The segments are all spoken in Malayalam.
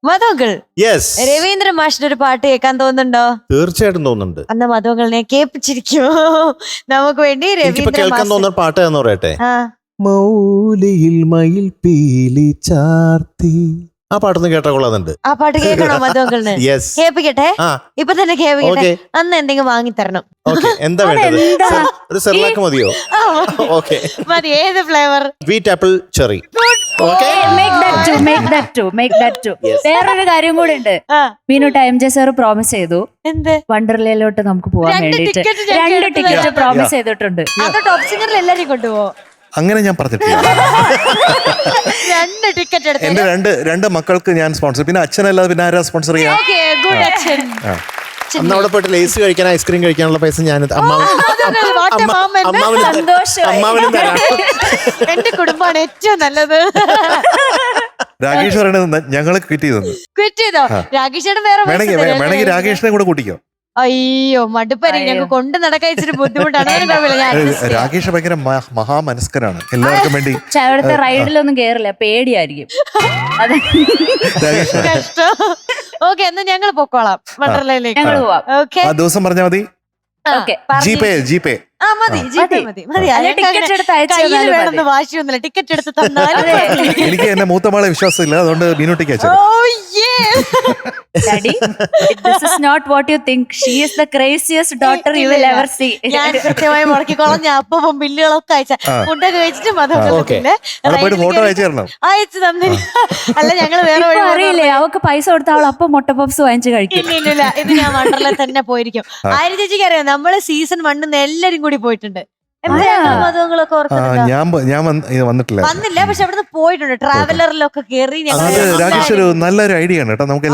മധുങ്കൾ യെസ്, രവീന്ദ്ര മാഷിന്റെ ഒരു പാട്ട് കേൾക്കാൻ തോന്നുന്നുണ്ടോ? തീർച്ചയായിട്ടും തോന്നുന്നുണ്ട്. അന്ന് മധുങ്കളിനെ കേൾപ്പിച്ചിരിക്കുമോ നമുക്ക് വേണ്ടി? എനിക്കിപ്പോ രവീന്ദ്ര കേൾക്കാൻ തോന്നുന്ന പാട്ട് എന്ന് പറയട്ടെ. ആ മൗലിയിൽ മയിൽ പീലി ചാർത്തി, ആ പാട്ടൊന്ന് കേട്ടാ കൊള്ളാതുണ്ട്. ആ പാട്ട് കേൾക്കണോ മധുങ്കളിന്? യെസ്. കേൾപ്പിക്കട്ടെ, ആ ഇപ്പൊ തന്നെ കേൾപ്പിക്കട്ടെ. ഓക്കെ അന്ന് എന്തെങ്കിലും വാങ്ങിത്തരണം. ഓക്കെ. എന്താ വേണ്ടത്? ഒരു സെർലാക്ക് മതിയോ? ആ, ഓക്കെ. മതി. ഏത് flavour? Wheat apple cherry. Okay. വേറൊരു കാര്യം കൂടെ ഉണ്ട്. Meenu time J sir promise ചെയ്തു എന്ത്? വണ്ടർലയിലോട്ട് നമുക്ക് പോവാൻ രണ്ട് വേണ്ടിട്ട് ticket ഞാൻ 2 കേട്ടു. ടിക്കറ്റ് പ്രോമിസ് ചെയ്തിട്ടുണ്ട്. അത് ടോപ്പ് സിംഗറിൽ എല്ലാരും കൊണ്ടുപോവോ? അങ്ങനെ ഞാൻ പറഞ്ഞിട്ടില്ല. 2 ടിക്കറ്റ് എന്റെ രണ്ട് മക്കൾക്ക് ഞാൻ സ്പോൺസർ, പിന്നെ അച്ഛനല്ലാതെ പിന്നെ ആരാ സ്പോൺസർ ചെയ്യാം? ഗുഡ് അച്ഛൻ. അന്ന് അവിടെ പോയിട്ട് ലേസ് കഴിക്കാൻ, ഐസ്ക്രീം കഴിക്കാനുള്ള പൈസ ഞാൻ അമ്മാവനും തരാം. എന്റെ കുടുംബമാണ് ഏറ്റവും നല്ലത്. രാകേഷ് പറയണത് ഞങ്ങളെ ക്വിറ്റ് ചെയ്തെന്ന്. ക്വിറ്റ് ചെയ്തോ? രാകേഷേട്ടൻ വേറെ പൈസ തരാം. വേണമെങ്കിൽ രാകേഷിനെ കൂടെ കൂട്ടിക്കോ. അയ്യോ മടുപ്പരി, ഞങ്ങൾക്ക് കൊണ്ട് നടക്കാൻ ഇച്ചിരി ബുദ്ധിമുട്ടാണ്. രാകേഷ് ഭയങ്കര മഹാമനസ്കരാണ്, എല്ലാവർക്കും വേണ്ടി. പക്ഷെ അവിടുത്തെ റൈഡിലൊന്നും കേറില്ല, പേടിയായിരിക്കും. അത് കഷ്ടം. ഓക്കെ, എന്നാ ഞങ്ങൾ പൊക്കോളാം വണ്ടർലയിലേക്ക്. ഞങ്ങൾ പോവാം. ഓക്കെ, ആ ദിവസം പറഞ്ഞാൽ മതി. ഓക്കെ. ജിപേ ആ മതി, മതി. അല്ല, ടിക്കറ്റ് എടുത്ത് അയച്ചു തന്നാലും വേണമെന്ന് വാശിയൊന്നുമില്ല, ടിക്കറ്റ് എടുത്ത് തന്നാലും എനിക്ക് എന്നെ മൂത്തമാളെ വിശ്വാസമില്ല, അതുകൊണ്ട് മീനൂട്ടിക്ക് അയച്ചു. Daddy, this is not what you think. She is the craziest daughter you will ever see. ഞാൻ കൃത്യമായി മുടക്കിക്കോളാം. ഞാൻ അപ്പം ബില്ലുകളൊക്കെ അയച്ച ഫുഡൊക്കെ കഴിച്ചിട്ട് ഫോട്ടോ അയച്ചു തരണം. അയച്ചു തന്നെ. അല്ല, ഞങ്ങള് വേറെ വഴി അറിയില്ലേ, അവക്ക് പൈസ കൊടുത്ത അവൾ അപ്പം മുട്ട പപ്സ് വാങ്ങിച്ച് കഴിക്കും. ഇല്ല, ഇത് ഞാൻ വണ്ടർല തന്നെ പോയിരിക്കും. ആയിരം ചേച്ചിക്ക് അറിയാം, നമ്മള് സീസൺ 1 എല്ലാരും കൂടി പോയിട്ടുണ്ട്. മതങ്ങളൊക്കെ ഞാൻ വന്നിട്ടില്ല. വന്നില്ല, പക്ഷെ അവിടുന്ന് പോയിട്ടുണ്ട്. ട്രാവലറിലൊക്കെ കേറി. രാകേഷ് ഒരു നല്ലൊരു ഐഡിയ ആണ് കേട്ടോ. നമുക്ക്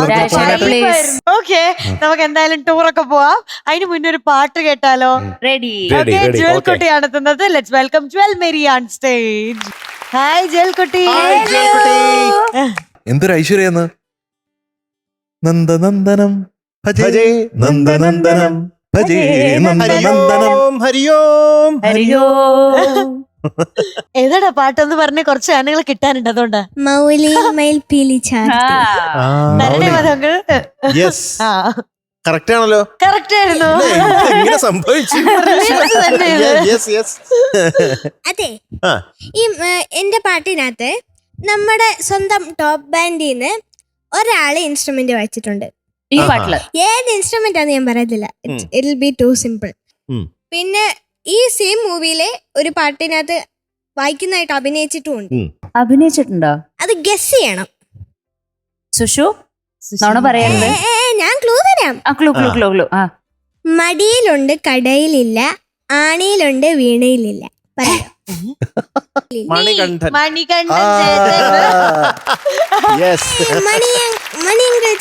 ഓക്കെ, നമുക്ക് എന്തായാലും ടൂറൊക്കെ പോവാം. അതിന് മുന്നേ ഒരു പാട്ട് കേട്ടാലോ? റെഡി. ജുവൽ കുട്ടിയാണ് എത്തുന്നത്. Let's welcome Jewel Mary on stage. Hi Jewel കുട്ടി. എന്തൊരു ഐശ്വര്യെന്ന്. നന്ദനന്ദനം ഭജേ നന്ദനന്ദനം ഭജേ നന്ദനന്ദനം ഹരിയോം ഹരിയോ. ഏതാടാ പാട്ടൊന്ന് പറഞ്ഞ് കുറച്ച് ഗാനങ്ങൾ കിട്ടാനുണ്ട്, അതുകൊണ്ടാ. മൗലിയിൽ മയിൽ പീലി ചാർത്തി. തരണേ മതങ്ങൾ. യെസ്, കറക്റ്റ് ആണല്ലോ. കറക്റ്റ് ആയിരുന്നു. എങ്ങനെ സംഭവിച്ചു? Yes yes. അതെ, ഈ എന്റെ പാട്ടിനകത്ത് നമ്മുടെ സ്വന്തം ടോപ്പ് ബാൻഡിന്ന് ഒരാള് ഇൻസ്ട്രുമെന്റ് വായിച്ചിട്ടുണ്ട്. ഈ പാട്ടില് ഏത് ഇൻസ്ട്രുമെന്റ് ആണെന്ന് ഞാൻ പറയത്തില്ല, it will be too simple. പിന്നെ ഈ സെയിം മൂവിയിലെ ഒരു പാട്ടിനകത്ത് വായിക്കുന്നതായിട്ട് അഭിനയിച്ചിട്ടുണ്ടോ? അത് ഗസ് ചെയ്യണം. സുഷു നോണ പറയരുത്. ഞാൻ ക്ലൂ തരാം. ക്ലൂ. മടിയിലുണ്ട് കടയിലില്ല, ആണിയിലുണ്ട് വീണയിലില്ല. പറയാം. മണികണ്ഠൻ. മണികണ്ഠൻ. മണിയങ്കിൾ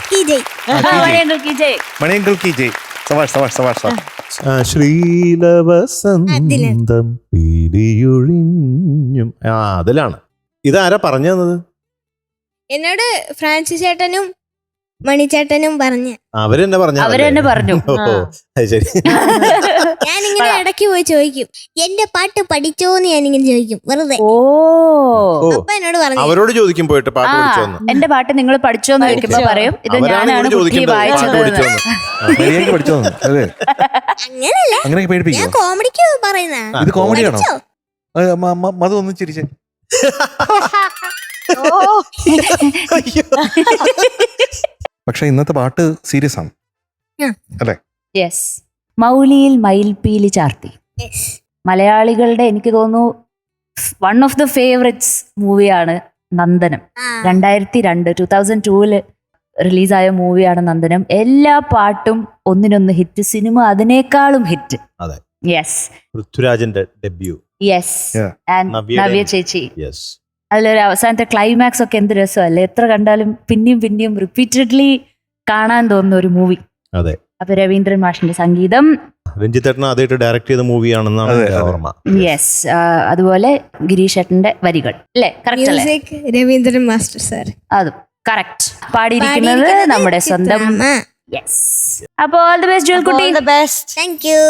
കി ജയ്. സവാഷ്. ശ്രീലവസന്തം പിരിയൊഴിഞ്ഞും. അതിലാണ്. ഇതാരാ പറഞ്ഞു തന്നത്? എന്നോട് ഫ്രാൻസിസ് ചേട്ടനും മണിച്ചേട്ടനും പറഞ്ഞ. അവരെന്നെ പറഞ്ഞു. ശരി. ഞാനിങ്ങനെ ഇടയ്ക്ക് പോയി ചോദിക്കും, എന്റെ പാട്ട് പഠിച്ചോന്ന് ഞാനിങ്ങനെ ചോദിക്കും വെറുതെ. അപ്പൊ എന്നോട് പറഞ്ഞു, അവരോട് ചോദിക്കും പോയിട്ട് പാട്ട് പഠിച്ചോന്ന്. എന്റെ പാട്ട് നിങ്ങൾ പഠിച്ചോന്ന് ചോദിക്കുമ്പോ പറയും, ഇത് ഞാനാണ് കുട്ടി വായിച്ചത്. അങ്ങനല്ല, ഞാൻ കോമഡിക്ക് പറയുന്ന. ഇത് കോമഡിയാണോ? മധു ഒന്ന് ചിരിച്ചേ. പക്ഷെ ഇന്നത്തെ പാട്ട് സീരിയസ് ആണ് അല്ലേ? യെസ്. മൗലിയിൽ മയിൽപീലി ചാർത്തി. മലയാളികളുടെ എനിക്ക് തോന്നുന്നു വൺ ഓഫ് ദ ഫേവറേറ്റ്സ് മൂവിയാണ് നന്ദനം. 2002 റിലീസായ മൂവിയാണ് നന്ദനം. എല്ലാ പാട്ടും ഒന്നിനൊന്ന് ഹിറ്റ്, സിനിമ അതിനേക്കാളും ഹിറ്റ്. യെസ്. പൃഥ്വിരാജിന്റെ ഡെബ്യൂ. യെസ്. നവ്യ ചേച്ചി. യെസ്. അതിലൊരു അവസാനത്തെ ക്ലൈമാക്സ് ഒക്കെ എന്ത് രസമല്ലേ, എത്ര കണ്ടാലും പിന്നെയും റിപ്പീറ്റഡ്ലി കാണാൻ തോന്നുന്ന ഒരു മൂവി. അതെ. അപ്പൊ രവീന്ദ്രൻ മാഷിന്റെ സംഗീതം, രഞ്ജിത്തേട്ടൻ ആദ്യമായിട്ട് ഡയറക്ട് ചെയ്ത മൂവിയാണെന്നാണ് ഓർമ്മ. യെസ്. അതുപോലെ ഗിരീഷ് ഏട്ടന്റെ വരികൾ അല്ലേ? കറക്റ്റ് അല്ലേ? Raveendran master sir. അതും കറക്റ്റ്. പാടിയിരിക്കുന്നത് നമ്മുടെ സ്വന്തം. യെസ്. അപ്പൊ ഓൾ ദി ബെസ്റ്റ് ജുവൽ കുട്ടി. Thank you.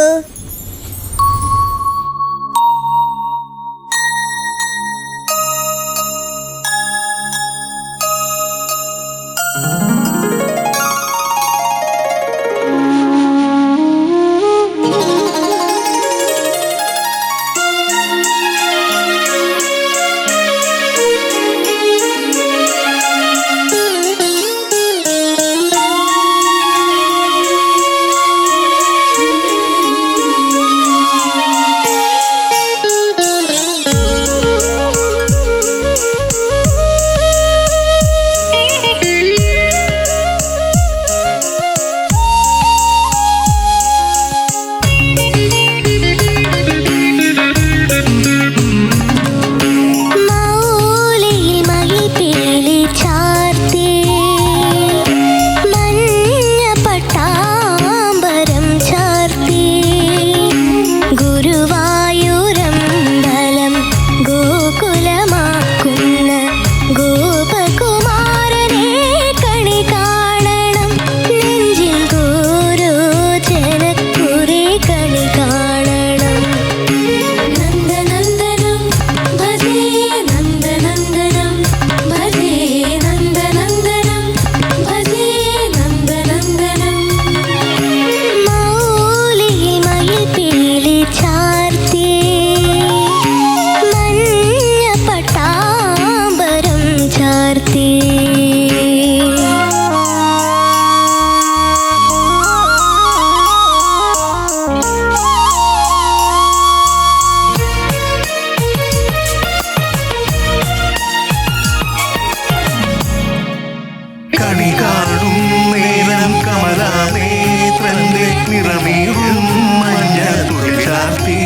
കണി കാണും നേരം കമലാനേത്രന്റെ നിറമീറും മഞ്ഞ തുളിച്ചാർത്തി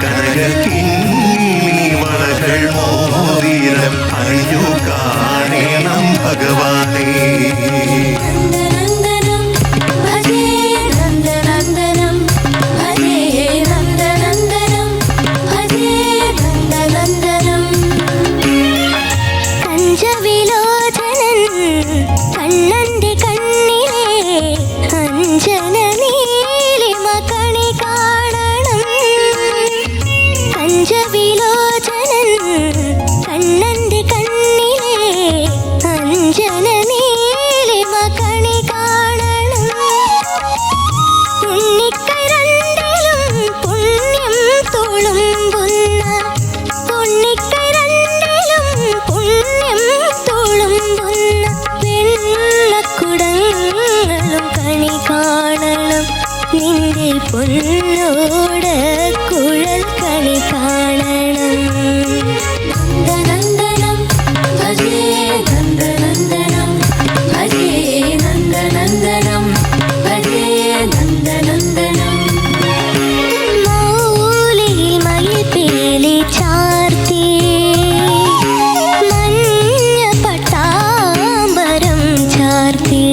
കനകക്കിങ്ങിനി വളകൾ മോതിരം അണിഞ്ഞു കാണേണം ഭഗവാനേ. കണ്ണന്റെ കണ്ണിലെ അഞ്ജന നീലിമ കണി കാണണം. പഞ്ചവിലോചനൻ കണ്ണന്റെ കണ്ണിലെ അഞ്ജന നീലിമ കണി കാണണം. ഉണ്ണിക്കരണ്ടിലും പുണ്യം തുളുമ്പുന്ന ഉണ്ണിക്കരണ്ടിലും പുണ്യം തുളുമ്പുന്ന വെള്ളക്കുടങ്ങളും കണി കാണണം. നിന്റെ പൊന്നോട കുഴൽ കണി കാണണം. നന്ദനന്ദനം ഭജേ നന്ദനന്ദനം ഭജേ നന്ദനന്ദനം ഭജേ നന്ദനന്ദനം. മൗലിയിൽ മയിൽ പീലി ചാർത്തി മഞ്ഞ പട്ടാമ്പരം ചാർത്തി.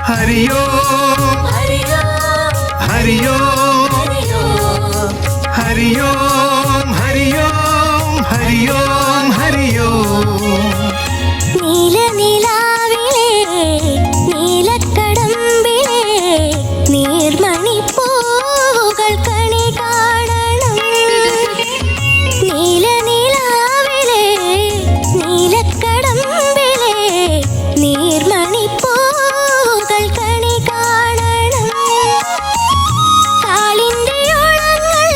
ഹരിയോ ഹരിയോ ഹരിയോ ഹരിയോ ഹരിയോ ഹരിയോ ഹരിയോ. നീലനിലാവിലെ നീലക്കടമ്പിലെ നീർമണിപ്പൂവുകൾ കണി കാണണം. നീലനിലാവിലെ നീലക്കടമ്പിലെ നീർമണിപ്പൂവുകൾ കണി കാണണം. കാളിന്റെ ഒളങ്ങൾ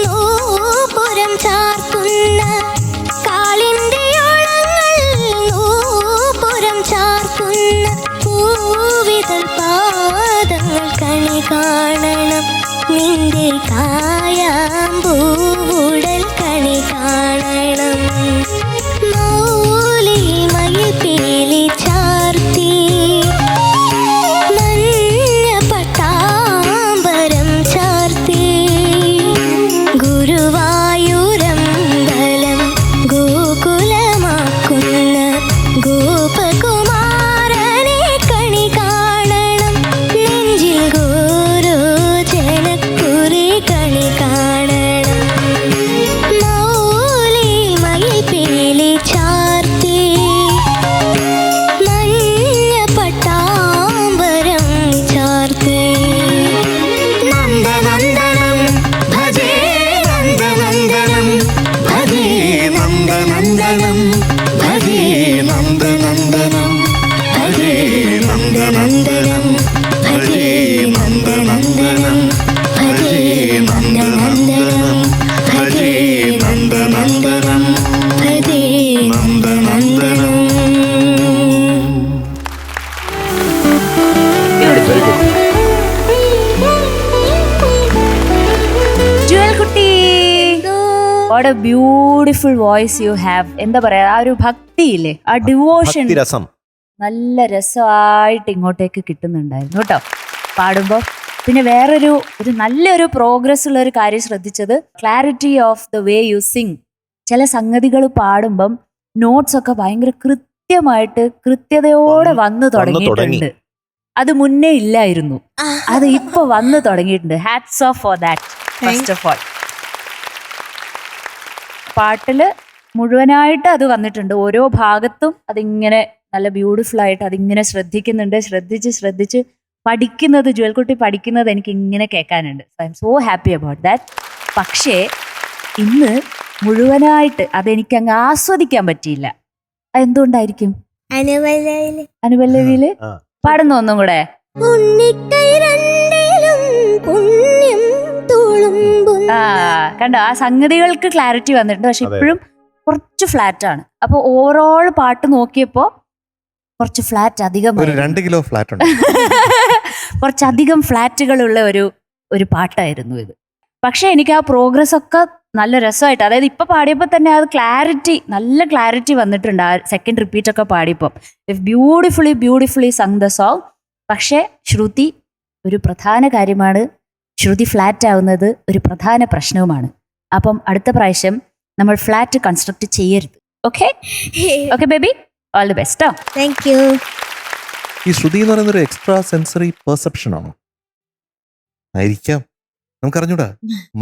നൂപുരം ചാർത്തുന്ന കാളിന്റെ ഒളങ്ങൾ നൂപുരം ചാർത്തുന്ന പൂവിതൾ പാദങ്ങൾ കണി കാണണം. നിന്റെ കായാമ്പൂവുടൽ കണി കാണണം. മൗലി മയിൽ പീലി ചാർത്തി മഞ്ഞ പട്ടാമ്പരം ചാർത്തി. ഗുരുവായൂരമ്പലം ഗോകുലമാക്കുന്ന ഗോപകുമാരനെ കണി കാണണം. നെഞ്ചിൽ ഗോരോ ജനക്കുറി what a beautiful voice you have. എന്താ പറയാ, ആ ഒരു ഭക്തിയില്ലേ, ആ ഡിവോഷൻ രസം നല്ല രസമായിട്ട് ഇങ്ങോട്ടേക്ക് കിട്ടുന്നുണ്ടായിരുന്നു കേട്ടോ പാടുമ്പോൾ. പിന്നെ വേറൊരു നല്ലൊരു പ്രോഗ്രസ് ഉള്ള ഒരു കാര്യം ശ്രദ്ധിച്ചത്, clarity of the way U Singh. ചില സംഗതികൾ പാടുമ്പം നോട്ട്സ് ഒക്കെ ഭയങ്കര കൃത്യമായിട്ട് കൃത്യതയോടെ വന്നു തുടങ്ങിയിട്ടുണ്ട്. അത് മുന്നേ ഇല്ലായിരുന്നു, അത് ഇപ്പൊ വന്നു തുടങ്ങിയിട്ടുണ്ട്. Hats off for that first of all. പാട്ടില് മുഴുവനായിട്ട് അത് വന്നിട്ടുണ്ട്. ഓരോ ഭാഗത്തും അതിങ്ങനെ നല്ല ബ്യൂട്ടിഫുൾ ആയിട്ട് അതിങ്ങനെ ശ്രദ്ധിക്കുന്നുണ്ട്. ശ്രദ്ധിച്ച് പഠിക്കുന്നത്, ജുവൽക്കുട്ടി പഠിക്കുന്നത് എനിക്ക് ഇങ്ങനെ കേൾക്കാനുണ്ട്. I am so happy about that. പക്ഷേ ഇന്ന് മുഴുവനായിട്ട് അതെനിക്ക് അങ്ങ് ആസ്വദിക്കാൻ പറ്റിയില്ല. എന്തുകൊണ്ടായിരിക്കും? അനുപല്ലവിയില് പാടുന്ന ഒന്നും കൂടെ. കണ്ടോ, ആ സംഗതികൾക്ക് ക്ലാരിറ്റി വന്നിട്ടുണ്ട്, പക്ഷെ ഇപ്പോഴും കുറച്ച് ഫ്ലാറ്റ് ആണ്. അപ്പൊ ഓവറോൾ പാട്ട് നോക്കിയപ്പോ കുറച്ച് ഫ്ലാറ്റ് അധികം, 2 കിലോ ഫ്ലാറ്റ് ഉണ്ട്. കുറച്ചധികം ഫ്ലാറ്റുകളുള്ള ഒരു പാട്ടായിരുന്നു ഇത്. പക്ഷെ എനിക്ക് ആ പ്രോഗ്രസ് ഒക്കെ നല്ല രസമായിട്ട്, അതായത് ഇപ്പൊ പാടിയപ്പോ തന്നെ അത് നല്ല ക്ലാരിറ്റി വന്നിട്ടുണ്ട്. ആ സെക്കൻഡ് റിപ്പീറ്റ് ഒക്കെ പാടിയപ്പോൾ ബ്യൂട്ടിഫുള്ളി സങ് ദ സോങ്. പക്ഷെ ശ്രുതി ഒരു പ്രധാന കാര്യമാണ്. ശ്രുതി ഫ്ലാറ്റ് ആവുന്നത് ഒരു പ്രധാന പ്രശ്നവുമാണ്. അപ്പം അടുത്ത പ്രാവശ്യം നമ്മൾ ഫ്ലാറ്റ് കൺസ്ട്രക്ട് ചെയ്യരുത്. Okay baby, all the best. Thank U. ഈ ശ്രുതി എന്ന് പറയുന്നത് ഒരു എക്സ്ട്രാ സെൻസറി പെർസെപ്ഷൻ ആണോ? ആയിരിക്കാം, നമുക്കറിഞ്ഞൂടാ.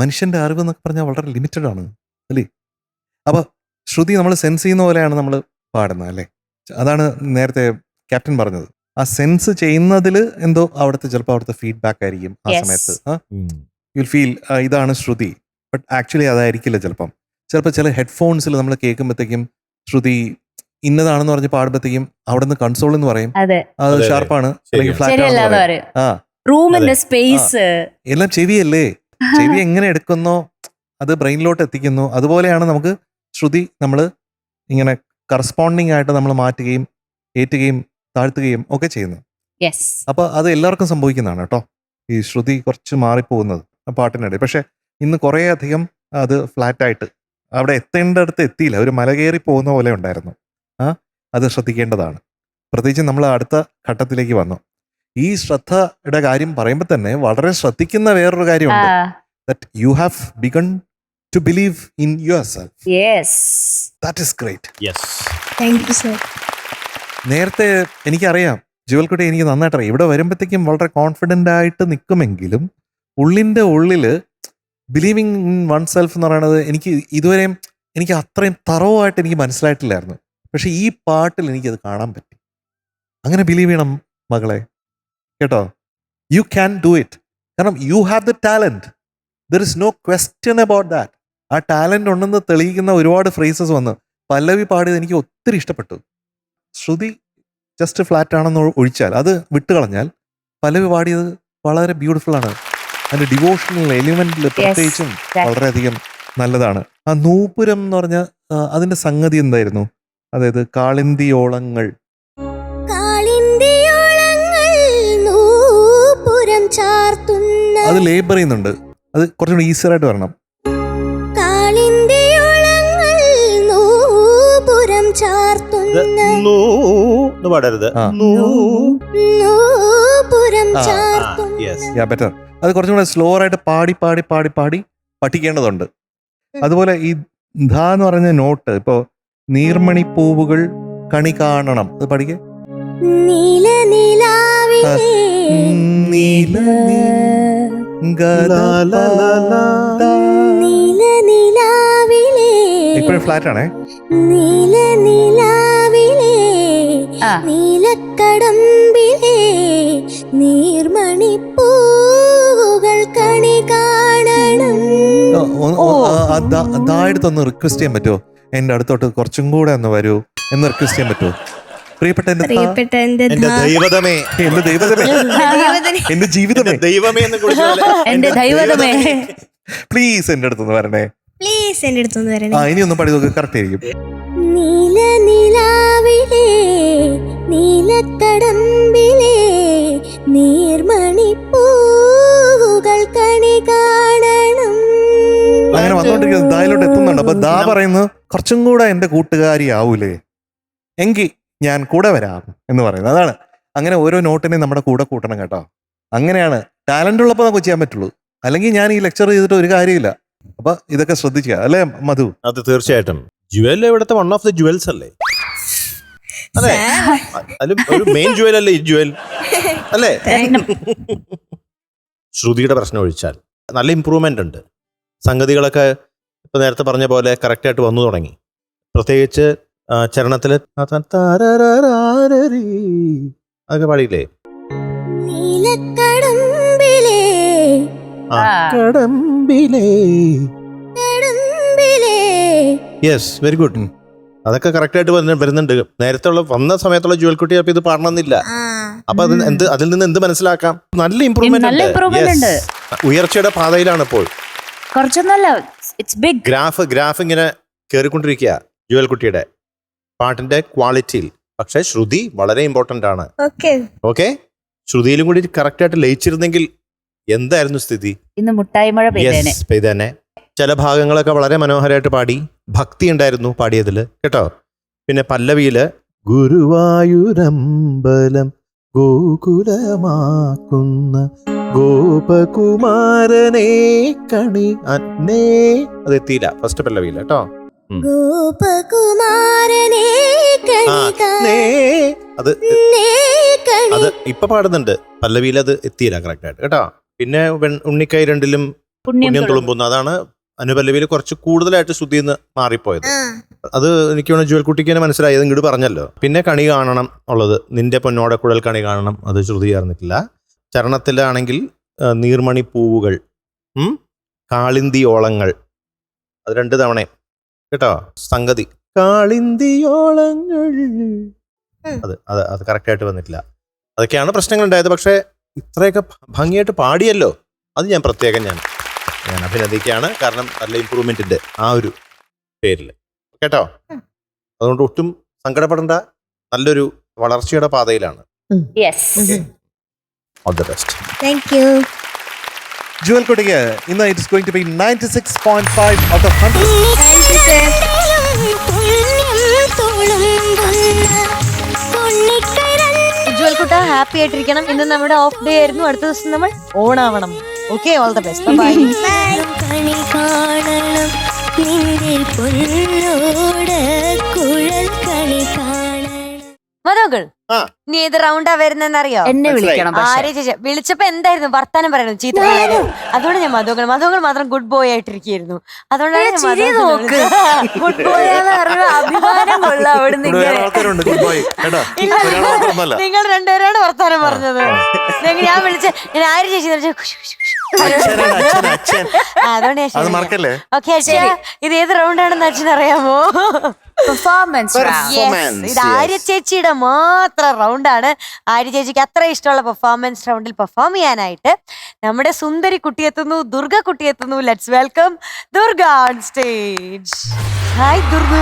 മനുഷ്യന്റെ അറിവ് എന്നൊക്കെ പറഞ്ഞാൽ വളരെ ലിമിറ്റഡ് ആണ് അല്ലേ? അപ്പൊ ശ്രുതി നമ്മൾ സെൻസ് ചെയ്യുന്ന പോലെയാണ് നമ്മൾ പാടുന്നത് അല്ലേ? അതാണ് നേരത്തെ ക്യാപ്റ്റൻ പറഞ്ഞത്. ആ സെൻസ് ചെയ്യുന്നതിൽ എന്തോ ചിലപ്പോൾ അവിടുത്തെ ഫീഡ്ബാക്ക് ആയിരിക്കും ആ സമയത്ത്. യുൽ ഫീൽ ഇതാണ് ശ്രുതി, ബട്ട് ആക്ച്വലി അതായിരിക്കില്ല. ചിലപ്പോൾ ചില ഹെഡ്ഫോൺസിൽ നമ്മൾ കേൾക്കുമ്പോഴത്തേക്കും ശ്രുതി ഇന്നതാണെന്ന് പറഞ്ഞ് പാടുമ്പോഴത്തേക്കും അവിടെ നിന്ന് കൺസോൾ എന്ന് പറയും, അത് ഷാർപ്പാണ് അല്ലെങ്കിൽ ഫ്ലാറ്റ് ആണെന്ന് പറയും. റൂമിന്റെ സ്പേസ് എല്ലാം ചെവിയല്ലേ, ചെവി എങ്ങനെ എടുക്കുന്നോ അത് ബ്രെയിനിലോട്ട് എത്തിക്കുന്നു. അതുപോലെയാണ് നമുക്ക് ശ്രുതി നമ്മൾ ഇങ്ങനെ കറസ്പോണ്ടിങ് ആയിട്ട് നമ്മൾ മാറ്റുകയും ഏറ്റുകയും താഴ്ത്തുകയും ഒക്കെ ചെയ്യുന്നത്. അപ്പൊ അത് എല്ലാവർക്കും സംഭവിക്കുന്നതാണ് കേട്ടോ, ഈ ശ്രുതി കുറച്ച് മാറിപ്പോകുന്നത് പാട്ടിനിടെ. പക്ഷെ ഇന്ന് കുറേ അധികം അത് ഫ്ലാറ്റായിട്ട് അവിടെ എത്തേണ്ടടുത്ത് എത്തിയില്ല, ഒരു മല കയറി പോകുന്ന പോലെ ഉണ്ടായിരുന്നു. അത് ശ്രദ്ധിക്കേണ്ടതാണ്. പ്രത്യേകിച്ച് നമ്മൾ അടുത്ത ഘട്ടത്തിലേക്ക് വന്നു. ഈ ശ്രദ്ധയുടെ കാര്യം പറയുമ്പോൾ തന്നെ വളരെ ശ്രദ്ധിക്കുന്ന വേറൊരു കാര്യമുണ്ട്. That you have begun to believe in yourself. That is great. Thank you sir. നേരത്തെ എനിക്കറിയാം, ജുവൽക്കുട്ടി എനിക്ക് നന്നായിട്ട് അറിയാം, ഇവിടെ വരുമ്പോഴത്തേക്കും വളരെ കോൺഫിഡൻ്റ് ആയിട്ട് നിൽക്കുമെങ്കിലും ഉള്ളിൻ്റെ ഉള്ളിൽ ബിലീവിങ് ഇൻ വൺ സെൽഫ് എന്ന് പറയുന്നത് ഇതുവരെയും എനിക്ക് അത്രയും തറവായിട്ട് എനിക്ക് മനസ്സിലായിട്ടില്ലായിരുന്നു. പക്ഷെ ഈ പാട്ടിൽ എനിക്കത് കാണാൻ പറ്റി. അങ്ങനെ ബിലീവ് ചെയ്യണം മകളെ, കേട്ടോ. You can do it. കാരണം you have the talent. There is no question about that. ആ ടാലൻറ്റ് ഉണ്ടെന്ന് തെളിയിക്കുന്ന ഒരുപാട് ഫ്രേസസ് വന്ന് പല്ലവി പാടിയത് എനിക്ക് ഒത്തിരി ഇഷ്ടപ്പെട്ടു. ശ്രുതി ജസ്റ്റ് ഫ്ലാറ്റ് ആണെന്ന് ഒഴിച്ചാൽ, അത് വിട്ടുകളഞ്ഞാൽ പല്ലവി പാടിയത് വളരെ ബ്യൂട്ടിഫുൾ ആണ്. അതിൻ്റെ ഡിവോഷണൽ എലിമെന്റിൽ പ്രത്യേകിച്ചും വളരെയധികം നല്ലതാണ്. ആ നൂപുരം എന്ന് പറഞ്ഞ അതിന്റെ സംഗതി എന്തായിരുന്നു? അതായത് കാളിന്തിയോളങ്ങൾ അത് ലേബർ ചെയ്യുന്നുണ്ട്. അത് കുറച്ചുകൂടി ഈസിയർ ആയിട്ട് വരണം. അത് കുറച്ചും കൂടെ സ്ലോ ആയിട്ട് പാടി പാടി പാടി പാടി പഠിക്കേണ്ടതുണ്ട്. അതുപോലെ ഈ ധ എന്ന് പറഞ്ഞ നോട്ട്, ഇപ്പോ നീർമണി പൂവുകൾ കണി കാണണം, അത് പഠിക്കേ. ഇപ്പോഴും ഫ്ലാറ്റ് ആണേ. നീലക്കടമ്പിലെ നീർമണി പൂവുകൾ കണി കാണണം. അതായിട്ടൊന്ന് റിക്വസ്റ്റ് ചെയ്യാൻ പറ്റുമോ? എന്റെ അടുത്തോട്ട് കുറച്ചും കൂടെ ഒന്ന് വരൂ എന്ന് റിക്വസ്റ്റ് ചെയ്യാൻ പറ്റുമോ? പ്രിയപ്പെട്ട എന്റെ ദൈവതമേ, എന്റെ ദൈവതമേ, എന്റെ ജീവിതമേ, ദൈവമേ എന്റെ ദൈവതമേ, പ്ലീസ് എന്റെ അടുത്തൊന്ന് വരണേ, പ്ലീസ് എന്റെ അടുത്തൊന്ന് വരണേ. ഇനി ഒന്ന് പാടി നോക്ക്, കറക്റ്റ് ആയിരിക്കും. നീലനിലാവിലെ നീലക്കടമ്പിലെ നീർമണി പൂവുകൾ കണി കാണണം. അങ്ങനെ വന്നു വന്നോണ്ടിരിക്കുന്നത് ദായിലോട്ട് എത്തുന്നുണ്ട്. അപ്പൊ ദാ പറയുന്നത് കുറച്ചും കൂടെ എന്റെ കൂട്ടുകാരി ആവൂലേ, എങ്കിൽ ഞാൻ കൂടെ വരാം എന്ന് പറയുന്നത്. അതാണ്. അങ്ങനെ ഓരോ നോട്ടിനെയും നമ്മുടെ കൂടെ കൂട്ടണം കേട്ടോ. അങ്ങനെയാണ് ടാലന്റ് ഉള്ളപ്പോൾ നമുക്ക് ചെയ്യാൻ പറ്റുള്ളൂ. അല്ലെങ്കിൽ ഞാൻ ഈ ലെക്ചർ ചെയ്തിട്ട് ഒരു കാര്യമില്ല. അപ്പൊ ഇതൊക്കെ ശ്രദ്ധിക്കുക അല്ലേ മധു? അത് തീർച്ചയായിട്ടും. ജുവൽ ഇവിടുത്തെ വൺ ഓഫ് ദി ജുവൽസ് അല്ലേ? അതെ, അതിലും ഒരു മെയിൻ ജുവൽ അല്ലേ ഈ ജുവൽ അല്ലേ? ശ്രുതിയുടെ പ്രശ്നം ഒഴിച്ചാൽ നല്ല ഇമ്പ്രൂവ്മെന്റ് ഉണ്ട്. സംഗതികളൊക്കെ ഇപ്പൊ നേരത്തെ പറഞ്ഞ പോലെ കറക്റ്റ് ആയിട്ട് വന്നു തുടങ്ങി. പ്രത്യേകിച്ച് ചരണത്തില് അതൊക്കെ പാടിയില്ലേ? നീലക്കടമ്പിലേ കടമ്പിലേ. കടമ്പിലേ യെസ്, വെരി ഗുഡ്. അതൊക്കെ കറക്റ്റ് ആയിട്ട് വരുന്നുണ്ട്. നേരത്തെ വന്ന സമയത്തുള്ള ജുവൽ കുട്ടി അപ്പൊ ഇത് പാടണമെന്നില്ല. അപ്പൊ അതിൽ നിന്ന് എന്ത് മനസ്സിലാക്കാം? നല്ല ഇമ്പ്രൂവ്മെന്റ് ഉണ്ട്. ഉയർച്ചയുടെ പാതയിലാണ് ഇപ്പോൾ. കുറച്ചൊന്നല്ല, ഇറ്റ്സ് ബിഗ്. ഗ്രാഫ് ഇങ്ങനെ കേറിക്കൊണ്ടിരിക്കുക ജുവൽ കുട്ടിയുടെ പാട്ടിന്റെ ക്വാളിറ്റിയിൽ. പക്ഷെ ശ്രുതി വളരെ ഇമ്പോർട്ടന്റ് ആണ്. ഓക്കെ, ശ്രുതിയിലും കൂടി കറക്റ്റ് ആയിട്ട് ലയിച്ചിരുന്നെങ്കിൽ എന്തായിരുന്നു സ്ഥിതി? ഇന്ന് മുട്ടായി മഴ പെയ്തേനെ. ചില ഭാഗങ്ങളൊക്കെ വളരെ മനോഹരമായിട്ട് പാടി. ഭക്തി ഉണ്ടായിരുന്നു പാടിയതില് കേട്ടോ. പിന്നെ പല്ലവിയില് ഗുരുവായൂരമ്പലം ഗോകുലമാക്കുന്ന ഗോപകുമാരനെ കണി അന്നേ, അത് എത്തിയില്ല ഫസ്റ്റ് പല്ലവിയില് കേട്ടോ. ഗോപകുമാരനെ അത് ഇപ്പൊ പാടുന്നുണ്ട്. പല്ലവിയിൽ അത് എത്തിയില്ല കറക്റ്റ് ആയിട്ട് കേട്ടോ. പിന്നെ ഉണ്ണിക്കൈ രണ്ടിലും പുണ്യം തുളുമ്പുന്നു, അതാണ് അനുപല്ലവിയിൽ കുറച്ച് കൂടുതലായിട്ട് ശ്രുതിന്ന് മാറിപ്പോയത്. അത് എനിക്ക് വേണം ജുവൽ കുട്ടിക്ക് തന്നെ മനസ്സിലായി. അത് ഇങ്ങോട്ട് പറഞ്ഞല്ലോ. പിന്നെ കണി കാണണം ഉള്ളത്, നിന്റെ പൊന്നോടെ കുഴൽ കണി കാണണം, അത് ശ്രുതി ചേർന്നിട്ടില്ല. ചരണത്തിലാണെങ്കിൽ നീർമണി പൂവുകൾ, കാളിന്തിയോളങ്ങൾ, അത് 2 തവണ കേട്ടോ. സംഗതി കാളിന്തിയോളങ്ങൾ, അത് കറക്റ്റായിട്ട് വന്നിട്ടില്ല. അതൊക്കെയാണ് പ്രശ്നങ്ങൾ ഉണ്ടായത്. പക്ഷെ ഇത്രയൊക്കെ ഭംഗിയായിട്ട് പാടിയല്ലോ, അത് ഞാൻ പ്രത്യേകം ഞാൻ അഭിനന്ദിക്കുകയാണ്. കാരണം നല്ല ഇമ്പ്രൂവ്മെന്റ് ഉണ്ട് ആ ഒരു പേരിൽ കേട്ടോ. അതുകൊണ്ട് ഒട്ടും സങ്കടപ്പെടേണ്ട, നല്ലൊരു വളർച്ചയുടെ പാതയിലാണ്. All the best. Thank you. Jewel കുട്ടിക്ക് ഇന്ന് it's going to be 96.5 out of 100. Jewel കുട്ട ഹാപ്പി ആയിട്ടിരിക്കണം. ഇന്ന് നമ്മുടെ ഓഫ് ഡേ ആയിരുന്നു. അടുത്ത ദിവസം നമ്മൾ ഓണാവണം. Okay, all the best. Bye. കണി കാണണം നിന്റെ പൊന്നോട് കുഴൽ കണി കാണണം. മധുകൾ, നീ ഏത് റൗണ്ടാ വരുന്നറിയോ? എന്നെ വിളിക്കണം. ആരെ ചേച്ചി വിളിച്ചപ്പോ എന്തായിരുന്നു വർത്താനം പറയണം? ചീത്ത. അതുകൊണ്ട് ഞാൻ മധുകൾ മാത്രം ഗുഡ് ബോയ് ആയിട്ടിരിക്കുന്നു. അതുകൊണ്ടാണ് ഗുഡ് ബോയ് അഭിമാനം കൊള്ളാം. അവിടുന്ന് നിങ്ങൾ രണ്ടുപേരാണ് വർത്താനം പറഞ്ഞത്. ഞാൻ വിളിച്ച ഞാൻ ആര് ചേച്ചി അതുകൊണ്ട് ഓക്കെ. ഇത് ഏത് റൗണ്ടാണെന്ന് അച്ഛനറിയാമോ? പെർഫോമൻസ്. ഇത് ആര്യ ചേച്ചിയുടെ മാത്രം റൗണ്ടാണ്. ആര്യ ചേച്ചിക്ക് അത്ര ഇഷ്ടമുള്ള പെർഫോമൻസ് റൗണ്ടിൽ പെർഫോം ചെയ്യാനായിട്ട് നമ്മുടെ സുന്ദരി കുട്ടി എത്തുന്നു, ദുർഗ കുട്ടി എത്തുന്നു. Let's welcome Durga on stage. Hi Durga.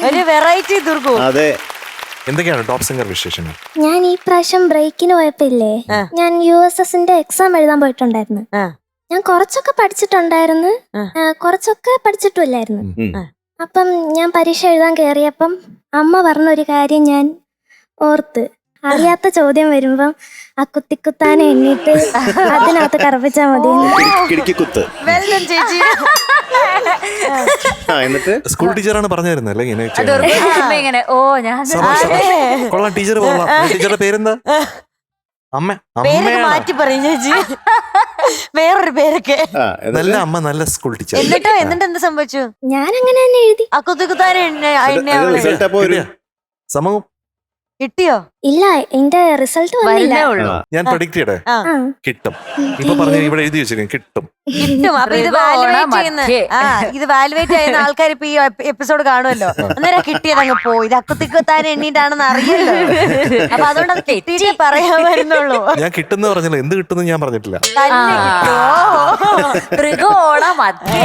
ഒരു വെറൈറ്റി ദുർഗ. അതെ, എന്തൊക്കെയാണ് ടോപ്പ് സിംഗർ വിശേഷങ്ങൾ? ഞാൻ ഈ പ്രാവശ്യം ബ്രേക്കിന് പോയപ്പോയില്ലേ, ഞാൻ USSന്റെ എക്സാം എഴുതാൻ പോയിട്ടുണ്ടായിരുന്നു. ഞാൻ കുറച്ചൊക്കെ പഠിച്ചിട്ടുണ്ടായിരുന്നു, കുറച്ചൊക്കെ പഠിച്ചിട്ടില്ലായിരുന്നു. അപ്പം ഞാൻ പരീക്ഷ എഴുതാൻ കയറിയപ്പം അമ്മ പറഞ്ഞൊരു കാര്യം ഞാൻ ഓർത്ത്. അറിയാത്ത ചോദ്യം വരുമ്പം ആ കുത്തിക്കുത്താനെ എണ്ണിട്ട് അതിനകത്ത് കറപ്പിച്ചാ മതി. സ്കൂൾ ടീച്ചറാണ് പറഞ്ഞായിരുന്നല്ലേ ഇങ്ങനെ? ഓ, ഞാൻ കൊള്ളാം, ടീച്ചർ കൊള്ളാം. ടീച്ചറുടെ പേരെന്താ? പേരൊക്കെ മാറ്റി പറയും ചേച്ചി, വേറൊരു പേരൊക്കെ. നല്ല അമ്മ, നല്ല സ്കൂൾ ടീച്ചർ. എന്നിട്ട് എന്ത് സംഭവിച്ചു? ഞാൻ അങ്ങനെ തന്നെ എഴുതി. ആ കുത്തിക്കുത്താനെ സമം കിട്ടിയോ? ഇല്ല, എന്റെ റിസൾട്ട് വന്നില്ല. ഞാൻ പ്രഡിക്റ്റ് ചെയ്യട്ടെ, കിട്ടും. ഇപ്പൊ പറഞ്ഞു ഇവിടെ എഴുതി വെച്ചിരിക്കും, കിട്ടും. അപ്പൊ ഇത് ഇത് വാലുവേറ്റ് ചെയ്യുന്ന ആൾക്കാർ ഇപ്പൊ ഈ എപ്പിസോഡ് കാണുമല്ലോ. അന്നേരം കിട്ടിയത് അങ്ങ് പോയി. ഇത് അക്കുത്തിക്കുത്താൻ എണ്ണീട്ടാണെന്ന് അറിയല്ലോ. അപ്പൊ അതുകൊണ്ട് അത് കിട്ടിയിട്ടേ പറയാൻ വരുന്നുള്ളൂ. ഞാൻ കിട്ടുന്ന പറഞ്ഞല്ലോ, എന്ത് കിട്ടുന്ന ഞാൻ പറഞ്ഞിട്ടില്ല. ത്രികോണ മധ്യേ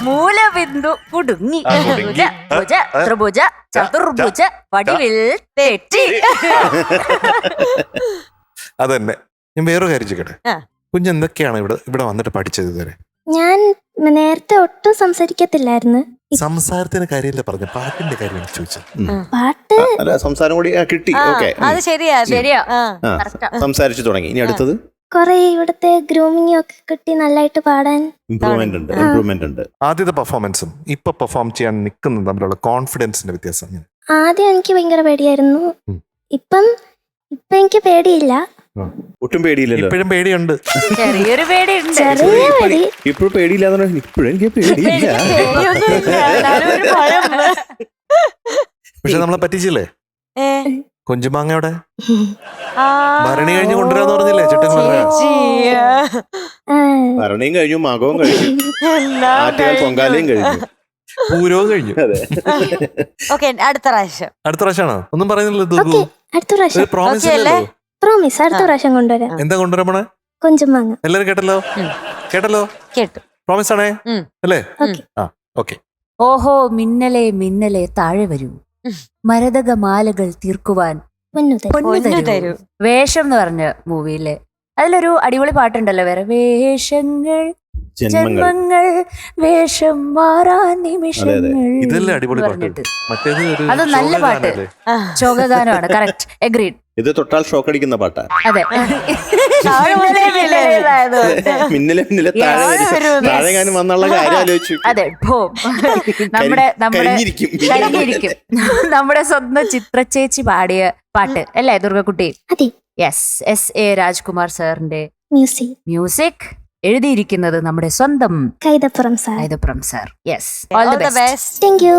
മൂലബിന്ദു കുടുങ്ങി ഭുജ ത്രിഭുജ ചതുർഭുജ വടിവിൽ തെറ്റി. അതന്നെ. ഞാൻ വേറൊരു കാര്യം ചെയ്യട്ടെ, കുഞ്ഞെന്തൊക്കെയാണ് ഇവിടെ വന്നിട്ട് പഠിച്ചത് ഇതുവരെ? ഞാൻ നേരത്തെ ഒട്ടും സംസാരിക്കത്തില്ലായിരുന്നു. സംസാരത്തിന് കാര്യമില്ല പറഞ്ഞു, പാട്ടിന്റെ കാര്യം ചോദിച്ചത്. പാട്ട് അല്ല, സംസാരം കൂടി കിട്ടി. ഓക്കെ, അത് ശരിയാ ശരിയാ. സംസാരിച്ചു തുടങ്ങി. ഇനി അടുത്തത് കൊറേ ഇവിടുത്തെ ഗ്രൂമിങ് ഒക്കെ കിട്ടി, നല്ലതായിട്ട് പാടാൻ ഇംപ്രൂവ്മെന്റ് ഉണ്ട്. ആദ്യത്തെ പെർഫോമൻസും ഇപ്പൊ പെർഫോം ചെയ്യാൻ നിൽക്കുന്നതും തമ്മിലുള്ള കോൺഫിഡൻസിന്റെ വ്യത്യാസം എങ്ങനെ? ആദ്യം എനിക്ക് ഭയങ്കര പേടിയായിരുന്നു. ഇപ്പം എനിക്ക് പേടിയില്ല. ഒട്ടും പേടിയില്ലല്ലോ. ഇപ്പോഴും പേടിയുണ്ട്. ചെറിയൊരു പേടിയുണ്ട്. ചെറിയ പേടി. ഇപ്പോഴും പേടിയില്ലാതെ ഇപ്പോഴും എനിക്ക് പേടിയില്ല. പക്ഷെ നമ്മളെ പറ്റിച്ചില്ലേ? കൊഞ്ചുമാങ്ങയുടെ ആ, ഭരണി കഴിഞ്ഞ് കൊണ്ടുവരാന്ന് പറഞ്ഞില്ലേ ചേട്ടൻ? ഭരണിയും കഴിഞ്ഞു, മകവും കഴിഞ്ഞു, ആറ്റുകാൽ പൊങ്കാലയും കഴിഞ്ഞു, പൂരവും കഴിഞ്ഞു. അതെ. ഓക്കെ, അടുത്ത പ്രാവശ്യം. അടുത്ത പ്രാവശ്യമാണോ? ഒന്നും പറയുന്നില്ല. ഓക്കെ, അടുത്ത പ്രാവശ്യം പ്രോമിസ് Okay അല്ലല്ലോ. പ്രോമിസ്. അടുത്ത പ്രാവശ്യം കൊണ്ടുവരാം. എന്താ കൊണ്ടുവരാൻ പോണേ? കൊഞ്ചുമാങ്ങ. എല്ലാരും കേട്ടല്ലോ? കേട്ടല്ലോ? കേട്ടു. പ്രോമിസ് ആണേ അല്ലേ? ഓക്കെ. ആ, ഓക്കെ. ഓഹോ മിന്നലെ മിന്നലെ താഴെ വരൂ, മരതക മാലകൾ തീർക്കുവാൻ പൊന്നുതരും. പൊന്നു പൊന്നു തരൂ. തരൂ. വേഷം എന്ന് പറഞ്ഞ മൂവിയില് അതിലൊരു അടിപൊളി പാട്ടുണ്ടല്ലോ വേറെ. വേഷങ്ങൾ ജന്മങ്ങൾ വേഷം മാറാൻ നിമിഷങ്ങൾ ഇതല്ലേ അടിപൊളി എന്ന് പാട്ട്? പറഞ്ഞിട്ട്. മറ്റേത് ഒരു അത് നല്ല പാട്ട്. ശോകഗാനമല്ലേ? ശോകഗാനമാണ്. Correct, agreed. ഇത് തൊട്ടാൽ ഷോക്ക് അടിക്കുന്ന പാട്ടാ. അതെ. താഴെ മുതലേ മിന്നലേതായതുകൊണ്ട്. മിന്നലെ താഴെ ഞാനും വന്നുള്ള കാര്യം ആലോചിച്ചു. അതെ, ഭൂം. നമ്മുടെ കരിഞ്ഞിരിക്കും. കഴിഞ്ഞിരിക്കും. നമ്മുടെ സ്വന്തം ചിത്രച്ചേച്ചി പാടിയ പാട്ട് അല്ലേ ദുർഗക്കുട്ടി? അതെ. Yes, S.A. രാജ്കുമാർ സാറിന്റെ മ്യൂസിക്. മ്യൂസിക്, എഴുതിയിരിക്കുന്നത് നമ്മുടെ സ്വന്തം Kaithapram sir. Kaithapram sir. Yes, All the best. Thank you.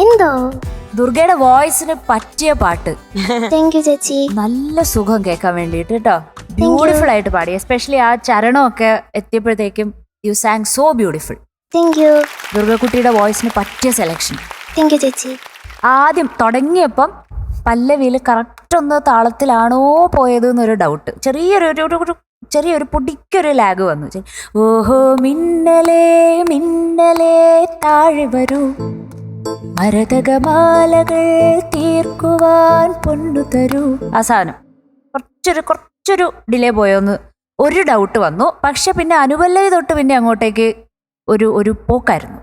എന്തോ ദുർഗയുടെ വോയിസിന് പറ്റിയ പാട്ട്. താങ്ക് യു ചേച്ചി. നല്ല സുഖം കേൾക്കാൻ വേണ്ടിയിട്ട് കേട്ടോ. ബ്യൂട്ടിഫുൾ ആയിട്ട് പാടി. എസ്പെഷ്യലി ആ ചരണമൊക്കെ എത്തിയപ്പോഴത്തേക്കും you sang so beautiful. Thank you. ദുർഗക്കുട്ടിയുടെ വോയിസിന് പറ്റിയ സെലക്ഷൻ. താങ്ക് യു ചേച്ചി. ആദ്യം തുടങ്ങിയപ്പം പല്ലവിയിൽ കറക്റ്റ് ഒന്ന് താളത്തിലാണോ പോയത് എന്നൊരു ഡൗട്ട്. ചെറിയൊരു പൊടിക്കൊരു ലാഗ് വന്നു. ഓഹോ മിന്നലേ മിന്നലേ താഴെ വരൂ, മരതകമാലകൾ തീർക്കുവാൻ പൊന്നു തരൂ. ആ സാധനം കുറച്ചൊരു ഡിലേ പോയോന്ന് ഒരു ഡൗട്ട് വന്നു. പക്ഷെ പിന്നെ അനുപല്ലവി തൊട്ട് പിന്നെ അങ്ങോട്ടേക്ക് ഒരു പോക്കായിരുന്നു.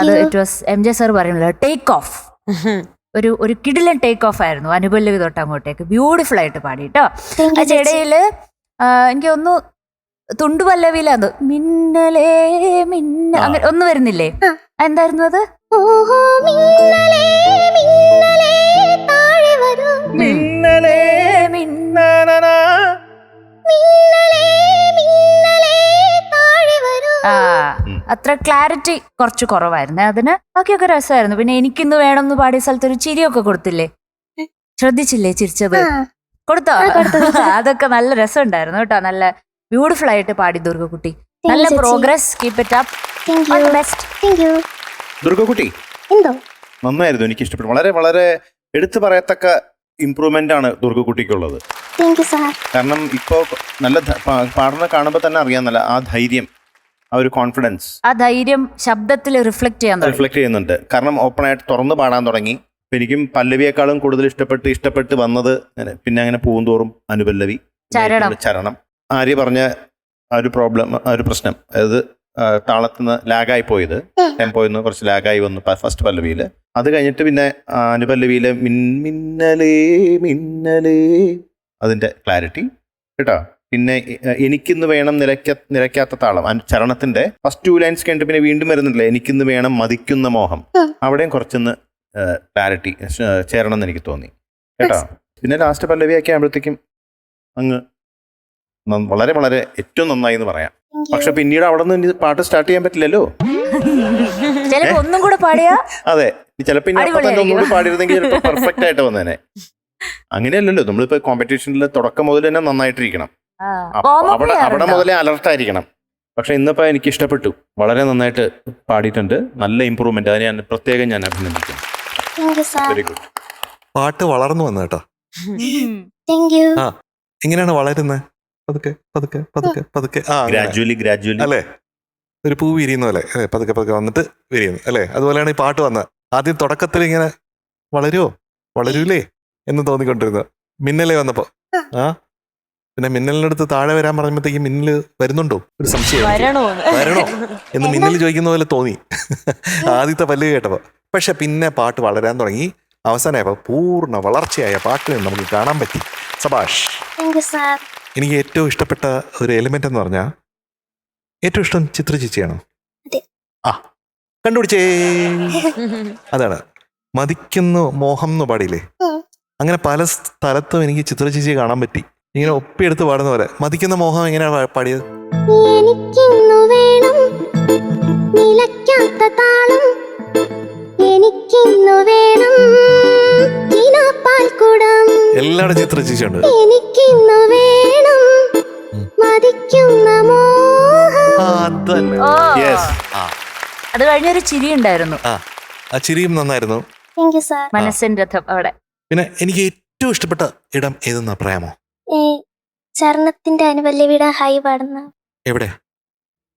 അത് ഇറ്റ് വാസ് MJ സർ പറയുന്നത് ടേക്ക് ഓഫ്. ഒരു കിടിലൻ ടേക്ക് ഓഫ് ആയിരുന്നു അനുപല്ലവി തൊട്ട് അങ്ങോട്ടേക്ക്. ബ്യൂട്ടിഫുൾ ആയിട്ട് പാടി കേട്ടോ. അതിനിടയില് എനിക്ക് ഒന്ന് തുണ്ടുപല്ലവിയിലത് മിന്നലേ മിന്ന അങ്ങനെ ഒന്നും വരുന്നില്ലേ? എന്തായിരുന്നു അത്? ഓഹോ മിന്നലേ മിന്നലേ താഴെ വരൂ, മിന്നലേ മിന്നലേ മിന്നലേ താഴെ വരൂ. അത്ര ക്ലാരിറ്റി കുറച്ച് കുറവായിരുന്നു അതിന്. ബാക്കിയൊക്കെ രസമായിരുന്നു. പിന്നെ എനിക്കിന്ന് വേണം എന്ന് പാടിയ സ്ഥലത്ത് ഒരു ചിരിയൊക്കെ കൊടുത്തില്ലേ? ശ്രദ്ധിച്ചില്ലേ ചിരിച്ചത്? കൊടുത്തോ? അതൊക്കെ നല്ല രസമുണ്ടായിരുന്നു കേട്ടോ. നല്ല ബ്യൂട്ടിഫുൾ ആയിട്ട് പാടി ദുർഗക്കുട്ടി. നല്ല progress. Keep it up. All the best. Thank you. ദുർഗക്കുട്ടി എന്തോ നന്നായിരുന്നു. എനിക്ക് ഇഷ്ടപ്പെട്ടു. വളരെ വളരെ എടുത്തു പറയത്തക്ക ഇമ്പ്രൂവ്മെന്റ് ആണ് ദുർഗക്കുട്ടിക്കുള്ളത്. Thank you sir. കാരണം ഇപ്പോൾ നല്ല പാടുന്ന കാണുമ്പോൾ തന്നെ അറിയാൻ നല്ല ആ ധൈര്യം, ആ ഒരു കോൺഫിഡൻസ്, ആ ധൈര്യം ശബ്ദത്തിൽ റിഫ്ലക്ട് ചെയ്യുന്നുണ്ട്. കാരണം ഓപ്പൺ ആയിട്ട് തുറന്ന് പാടാൻ തുടങ്ങി. എനിക്കും പല്ലവിയേക്കാളും കൂടുതൽ ഇഷ്ടപ്പെട്ട് വന്നത് പിന്നെ അങ്ങനെ പൂന്തോറും അനുപല്ലവി, ചരണം. ആര്യ പറഞ്ഞ ആ ഒരു പ്രോബ്ലം, ആ ഒരു പ്രശ്നം, അതായത് താളത്തിന് ലാഗായി പോയത്, ടെമ്പോയിന്ന് കുറച്ച് ലാഗായി വന്നു ഫസ്റ്റ് പല്ലവിയില്. അത് കഴിഞ്ഞിട്ട് പിന്നെ അനുപല്ലവിയിലെ മിന്നലേ മിന്നലേ അതിന്റെ ക്ലാരിറ്റി കേട്ടോ. പിന്നെ എനിക്കിന്ന് വേണം നിലയ്ക്കാത്ത താളം, ചരണത്തിന്റെ ഫസ്റ്റ് 2 ലൈൻസ് കഴിഞ്ഞിട്ട് പിന്നെ വീണ്ടും വരുന്നില്ല എനിക്കിന്ന് വേണം മതിക്കുന്ന മോഹം. അവിടെയും കുറച്ചൊന്ന് ക്ലാരിറ്റി ചേരണം എന്ന് എനിക്ക് തോന്നി കേട്ടോ. പിന്നെ ലാസ്റ്റ് പല്ലവിയൊക്കെ ആകുമ്പോഴത്തേക്കും അങ്ങ് വളരെ വളരെ ഏറ്റവും നന്നായി എന്ന് പറയാം. പക്ഷെ പിന്നീട് അവിടെ നിന്ന് പാട്ട് സ്റ്റാർട്ട് ചെയ്യാൻ പറ്റില്ലല്ലോ. ഒന്നും കൂടെ പാടിയാ അതെ, ചിലപ്പോ ഇനി അപ്പൊ തന്നെ ഒന്നുകൂടി പാടിയിരുന്നെങ്കിൽ ചിലപ്പോൾ പെർഫെക്റ്റ് ആയിട്ട് വന്നേനെ. അങ്ങനെയല്ലല്ലോ, നമ്മളിപ്പോ കോമ്പറ്റീഷനിൽ തുടക്കം മുതൽ തന്നെ നന്നായിട്ടിരിക്കണം. അവിടെ മുതലേ അലർട്ടായിരിക്കണം. പക്ഷെ ഇന്നിപ്പോ എനിക്ക് ഇഷ്ടപ്പെട്ടു. വളരെ നന്നായിട്ട് പാടിയിട്ടുണ്ട്. നല്ല ഇമ്പ്രൂവ്മെന്റ്. അതിനെ ഞാൻ അഭിനന്ദിക്കുന്നു. Very good. പാട്ട് വളർന്നു വന്നു കേട്ടോ. എങ്ങനെയാണ് വളരുന്നത്? പതുക്കെ പതുക്കെ പതുക്കെ പതുക്കെ ഗ്രാജുവലി അല്ലേ? ഒരു പൂ വിരിയുന്ന പോലെ പതുക്കെ പതുക്കെ വന്നിട്ട് വിരിയുന്നു അല്ലേ? അതുപോലെയാണ് ഈ പാട്ട് വന്നത്. ആദ്യം തുടക്കത്തിൽ ഇങ്ങനെ വളരൂലേ എന്ന് തോന്നിക്കൊണ്ടിരുന്നത്. മിന്നലേ വന്നപ്പോ പിന്നെ മിന്നലിനടുത്ത് താഴെ വരാൻ പറഞ്ഞപ്പോഴത്തേക്ക് മിന്നല് വരുന്നുണ്ടോ ഒരു സംശയം. വരണോ എന്ന് മിന്നൽ ചോദിക്കുന്ന പോലെ തോന്നി ആദ്യത്തെ പല്ല് കേട്ടപ്പോ. പക്ഷെ പിന്നെ പാട്ട് വളരാൻ തുടങ്ങി. അവസാനമായപ്പോ പൂർണ്ണ വളർച്ചയായ പാട്ടിനെ നമുക്ക് കാണാൻ പറ്റി. സബാഷ്. എനിക്ക് ഏറ്റവും ഇഷ്ടപ്പെട്ട ഒരു എലിമെന്റ് എന്ന് പറഞ്ഞാൽ ഏറ്റവും ഇഷ്ടം ചിത്ര ചേച്ചിയാണോ? കണ്ടുപിടിച്ചേ. അതാണ് മതിക്കുന്നു മോഹം എന്ന് പാടിയില്ലേ? അങ്ങനെ പല സ്ഥലത്തും എനിക്ക് ചിത്ര ചേച്ചിയെ കാണാൻ പറ്റി. ഇങ്ങനെ ഒപ്പിയെടുത്ത് പാടുന്ന പോലെ. മതിക്കുന്ന മോഹം എങ്ങനെയാണ് പാടിയത്? എനിക്കിന്നു വേണം നിലയ്ക്കാത്ത താളം, എനിക്കിന്നു വേണം കിനാപ്പാൽക്കുടം, എല്ലാവരും ചിത്ര ചേച്ചിയുണ്ട്. എനിക്കിന്നു വേണം മതിക്കുന്ന മോഹം. അത് കഴിഞ്ഞൊരു ചിരി ഉണ്ടായിരുന്നു. ആ ചിരിയും നന്നായിരുന്നു. മനസ്സിന്റെ രഥം അവിടെ. പിന്നെ എനിക്ക് ഏറ്റവും ഇഷ്ടപ്പെട്ട ഇടം ഏതെന്നാ പറയാമോ? ചരണത്തിന്റെ അനുപല്ലവിയുടെ ഹൈ പാടുന്ന എവിടെ?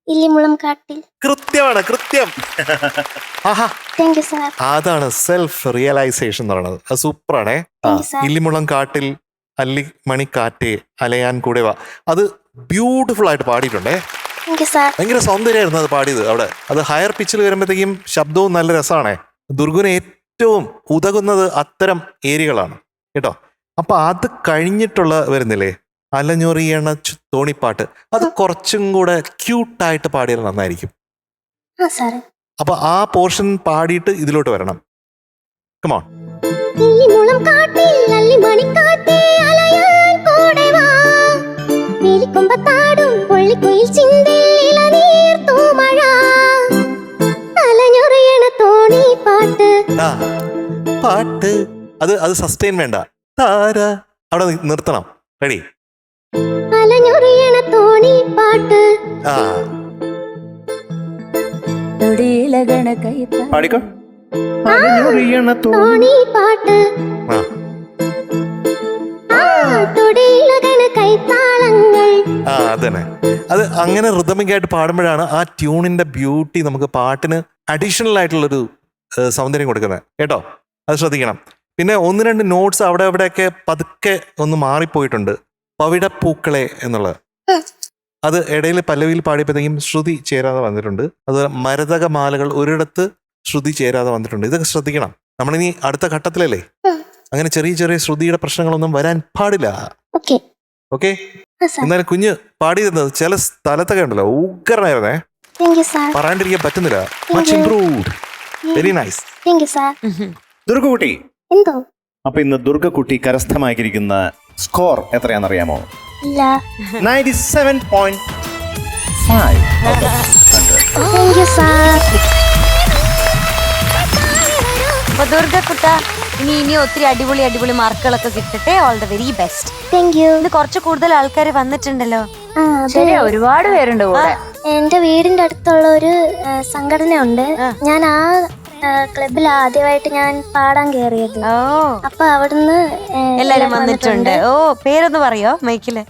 ഇല്ലിമുളം കാട്ടിൽ. കൃത്യമാണ്, കൃത്യം. അതാണ് സെൽഫ് റിയലൈസേഷൻ എന്ന് പറയുന്നത്. അത് സൂപ്പറാണേ. ഇല്ലിമുളം കാട്ടിൽ അല്ലി മണിക്കാറ്റേ അലയാൻ കൂടെ വാ. അത് ബ്യൂട്ടിഫുൾ ആയിട്ട് പാടിയിട്ടുണ്ടേ. ഭയങ്കര സൗന്ദര്യമായിരുന്നു അത് പാടിയത് അവിടെ. അത് ഹയർ പിച്ചിൽ വരുമ്പോഴത്തേക്കും ശബ്ദവും നല്ല രസമാണേ. ദുർഗുന് ഏറ്റവും ഉതകുന്നത് അത്തരം ഏരിയകളാണ് കേട്ടോ. അപ്പൊ അത് കഴിഞ്ഞിട്ടുള്ള വരുന്നില്ലേ അലഞ്ഞൊറിയണ തോണിപ്പാട്ട്, അത് കുറച്ചും കൂടെ ക്യൂട്ടായിട്ട് പാടിയാൽ നന്നായിരിക്കും. അപ്പൊ ആ പോർഷൻ പാടിയിട്ട് ഇതിലോട്ട് വരണം. കമോൺ. അത് സസ്റ്റെയിൻ വേണ്ട. താര അവിടെ നിർത്തണം. റെഡി? അലഞ്ഞുറിയണ തോണി പാട്ട് ആ പാടിക്കോ. തോണി പാട്ട് തൊടിയിലകണ കൈത്താളങ്ങൾ. ആ അതന്നെ. അത് അങ്ങനെ റിതമിക് ആയിട്ട് പാടുമ്പോഴാണ് ആ ട്യൂണിന്റെ ബ്യൂട്ടി നമുക്ക് പാട്ടിന് അഡീഷണൽ ആയിട്ടുള്ളൊരു സൗന്ദര്യം കൊടുക്കുന്നത് കേട്ടോ. അത് ശ്രദ്ധിക്കണം. പിന്നെ 1-2 നോട്ട്സ് അവിടെ അവിടെയൊക്കെ പതുക്കെ ഒന്ന് മാറിപ്പോയിട്ടുണ്ട്. പവിടപ്പൂക്കളെ എന്നുള്ളത് അത് ഇടയിൽ പല്ലവിയിൽ പാടിയപ്പോഴത്തേക്കും ശ്രുതി ചേരാതെ വന്നിട്ടുണ്ട്. അതുപോലെ മരതകമാലകൾ ഒരിടത്ത് ശ്രുതി ചേരാതെ വന്നിട്ടുണ്ട്. ഇതൊക്കെ ശ്രദ്ധിക്കണം. നമ്മളിനി അടുത്ത ഘട്ടത്തിലല്ലേ, അങ്ങനെ ചെറിയ ചെറിയ ശ്രുതിയുടെ പ്രശ്നങ്ങളൊന്നും വരാൻ പാടില്ല. ഓക്കെ? എന്നാലും കുഞ്ഞ് പാടിയിരുന്നത് ചില സ്ഥലത്തൊക്കെ ഉണ്ടല്ലോ ഉഗ്രനായിരുന്നേ, പറയാണ്ടിരിക്കാൻ പറ്റുന്നില്ല. Much improved. Very nice. ദുർഗക്കുട്ടി, എന്തോ അപ്പൊ ഇന്ന് ദുർഗക്കുട്ടി കരസ്ഥമാക്കിയിരിക്കുന്ന സ്കോർ എത്രയാണെന്നറിയാമോ? 97.5. അപ്പൊ ദുർഗക്കുട്ട ഇനി ഒത്തിരി അടിപൊളി മാർക്കുകളൊക്കെ കിട്ടട്ടെ. All the very best. ഇന്ന് കുറച്ച് കൂടുതൽ ആൾക്കാർ വന്നിട്ടുണ്ടല്ലോ. ശരിയാ, ഒരുപാട് പേരുണ്ട് കൂടെ. എന്റെ വീടിന്റെ അടുത്തുള്ള ഒരു സംഘടന ഉണ്ട്. ഞാൻ ആ ക്ലബിൽ ആദ്യമായിട്ട് ഞാൻ പാടാൻ കയറിയത്. അപ്പൊ അവിടുന്ന് എല്ലാരും വന്നിട്ടുണ്ട്. ഓ, പേരൊന്ന് പറയോ മൈക്കില്?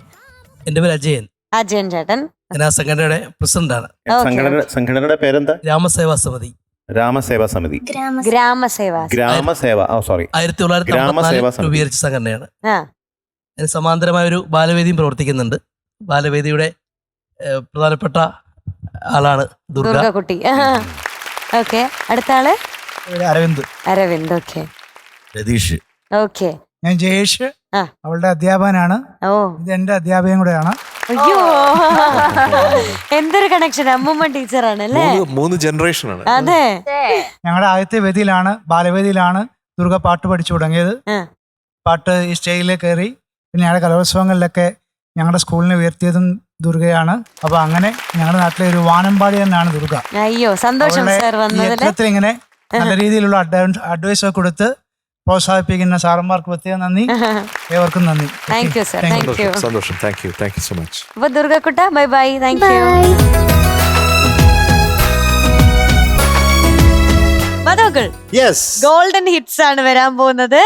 എന്റെ പേര് അജയൻ. അജയൻ ചേട്ടൻ. ഞാൻ ആ സംഘടനയുടെ പ്രസിഡന്റ് ആണ്. സംഘടനയുടെ പേരെന്താ? രാമസേവാ സമിതി. രാമസേവാ സമിതി. ഗ്രാമസേവ സോറി 1954 രൂപീകരിച്ച സംഘടനയാണ്. അതിന് സമാന്തരമായ ഒരു ബാലവേദിയും പ്രവർത്തിക്കുന്നുണ്ട്. ബാലവേദിയുടെ പ്രധാനപ്പെട്ട ആളാണ് ദുർഗക്കുട്ടി. ഓക്കെ, അടുത്ത ആള് അരവിന്ദ്. ഓക്കെ, രതീഷ്. ഓക്കെ. ഞാൻ ജയേഷ്, അവളുടെ അധ്യാപകനാണ്. ഇത് എന്റെ അധ്യാപകൻ കൂടെയാണ്. അയ്യോ, എന്തൊരു കണക്ഷൻ. അമ്മൂമ്മ ടീച്ചറാണ് അല്ലേ? 3 ജനറേഷൻ ആണ്. അതെ. ഞങ്ങളുടെ ആദ്യത്തെ വേദിയിലാണ്, ബാലവേദിയിലാണ് ദുർഗ പാട്ട് പഠിച്ചു തുടങ്ങിയത്. പാട്ട് ഈ സ്റ്റേജിലേക്ക് കയറി. പിന്നെ ഞങ്ങളുടെ കലോത്സവങ്ങളിലൊക്കെ ഞങ്ങളുടെ സ്കൂളിനെ ഉയർത്തിയതും ദുർഗയാണ്. അപ്പൊ അങ്ങനെ ഞങ്ങളുടെ നാട്ടിലെ ഒരു വാനമ്പാടി തന്നെയാണ് ദുർഗ. അയ്യോ, സന്തോഷം സാർ വന്നതിൽ. ഇങ്ങനെ നല്ല രീതിയിലുള്ള അഡ്വൈസ് ഒക്കെ കൊടുത്ത് പ്രോത്സാഹിപ്പിക്കുന്ന സാറന്മാർക്ക് പ്രത്യേകം നന്ദി. ഏവർക്കും നന്ദി. Thank you sir. Thank you. സന്തോഷം. Thank you so much. അപ്പൊ ദുർഗക്കുട്ട bye bye. Thank you. Golden hits ആണ് വരാൻ പോകുന്നത്.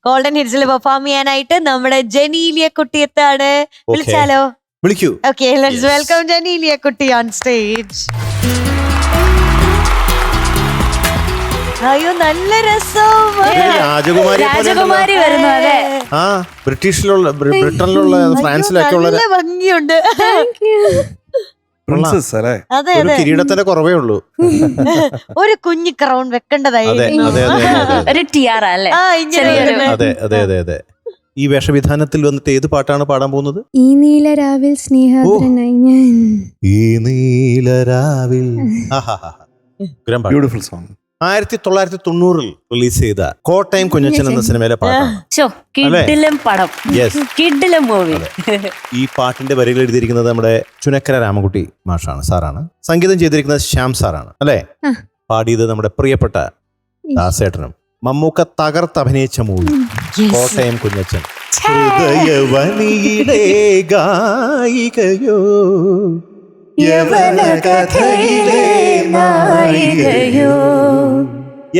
ഗോൾഡൻ ഹിറ്റ്സിൽ പെർഫോം ചെയ്യാനായിട്ട് നമ്മുടെ ജനീലിയ കുട്ടിയത്താണ്. വിളിച്ചാലോ? വിളിക്കൂ. ഓക്കെ, ലെറ്റ്സ് വെൽക്കം ജനീലിയ കുട്ടി ഓൺ സ്റ്റേജ്. അയ്യോ, നല്ല രസം. രാജകുമാരി വരുന്നു. അതെ, ബ്രിട്ടനിലുള്ള ഫ്രാൻസിലൊക്കെ ഉള്ള നല്ല ഭംഗിയുണ്ട്. പ്രിൻസസ് അല്ലേ? അതെ, കിരീടത്തിന്റെ കുറവേ ഉള്ളൂ. ഒരു കുഞ്ഞി ക്രൗൺ വെക്കേണ്ടതായി. ഒരു ടിയാറ അല്ലേ? അതെ. ഈ വേഷവിധാനത്തിൽ വന്നിട്ട് ഏത് പാട്ടാണ് പാടാൻ പോകുന്നത്? ഈ നീലരാവിൽ സ്നേഹാദ്രനായി ഞാൻ. ഈ നീലരാവിൽ. Beautiful song. 1990 റിലീസ് ചെയ്ത കോട്ടയം കുഞ്ഞച്ചൻ എന്ന സിനിമയിലെ പാട്ടാണ്. കിഡിലം പടം, കിഡിലം മൂവി. ഈ പാട്ടിന്റെ വരികൾ എഴുതിയിരിക്കുന്നത് നമ്മുടെ ചുനക്കര രാമകുട്ടി മാഷാണ്, സാറാണ്. സംഗീതം ചെയ്തിരിക്കുന്നത് ശ്യാം സാറാണ് അല്ലേ? പാടിയത് നമ്മുടെ പ്രിയപ്പെട്ട ദാസേട്ടനും. മമ്മൂക്ക തകർത്തഭിനയിച്ച മൂവി കോട്ടയം കുഞ്ഞച്ചൻ. ഹൃദയവനിയിലെ ഗായികയോ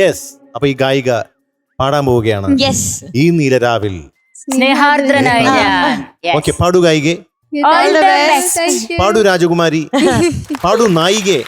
യെസ്. അപ്പൊ ഈ ഗായിക പാടാൻ പോവുകയാണ് ഈ നീലരാവിൽ സ്നേഹാർദ്രനായി ഞാൻ. ഓക്കെ, പാടു ഗായികെ. പാടു രാജകുമാരി. പാടു നായികെ.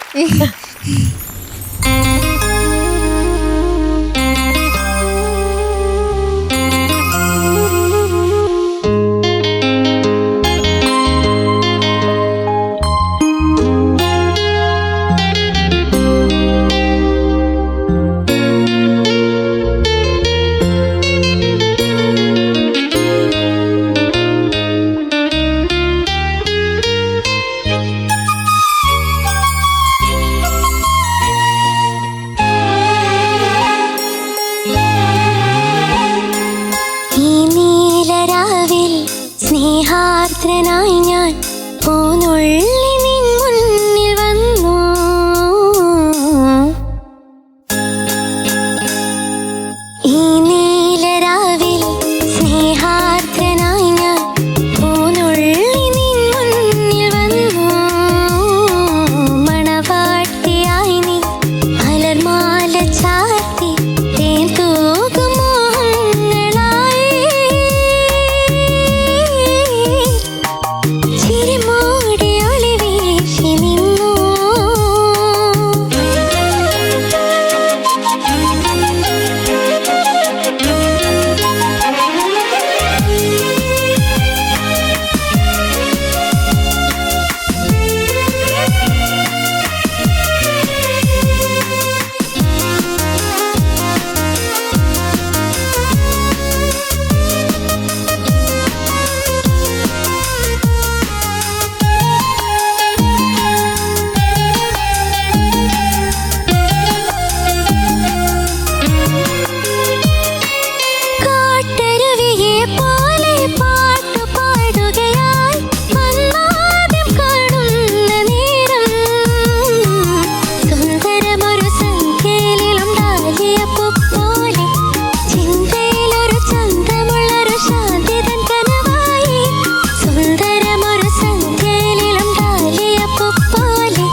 സ്നേഹാർദ്രനായി ഞാൻ പോന്നുള്ളി നിൻ മുന്നിൽ വന്നു. ഈ നീലരാ പോലെ പാട്ടു പാടുകയായി മന്മാദം കാണുന്ന നേരം സുന്ദരമൊരു സങ്കേലിലുണ്ടാകിയപ്പോ പോലെ ചിന്തയിലൊരു ചന്തമുള്ളൊരു ശാന്തിതൻ കനവായി സുന്ദരമൊരു സങ്കേലിലുണ്ടാകിയപ്പോ പോലെ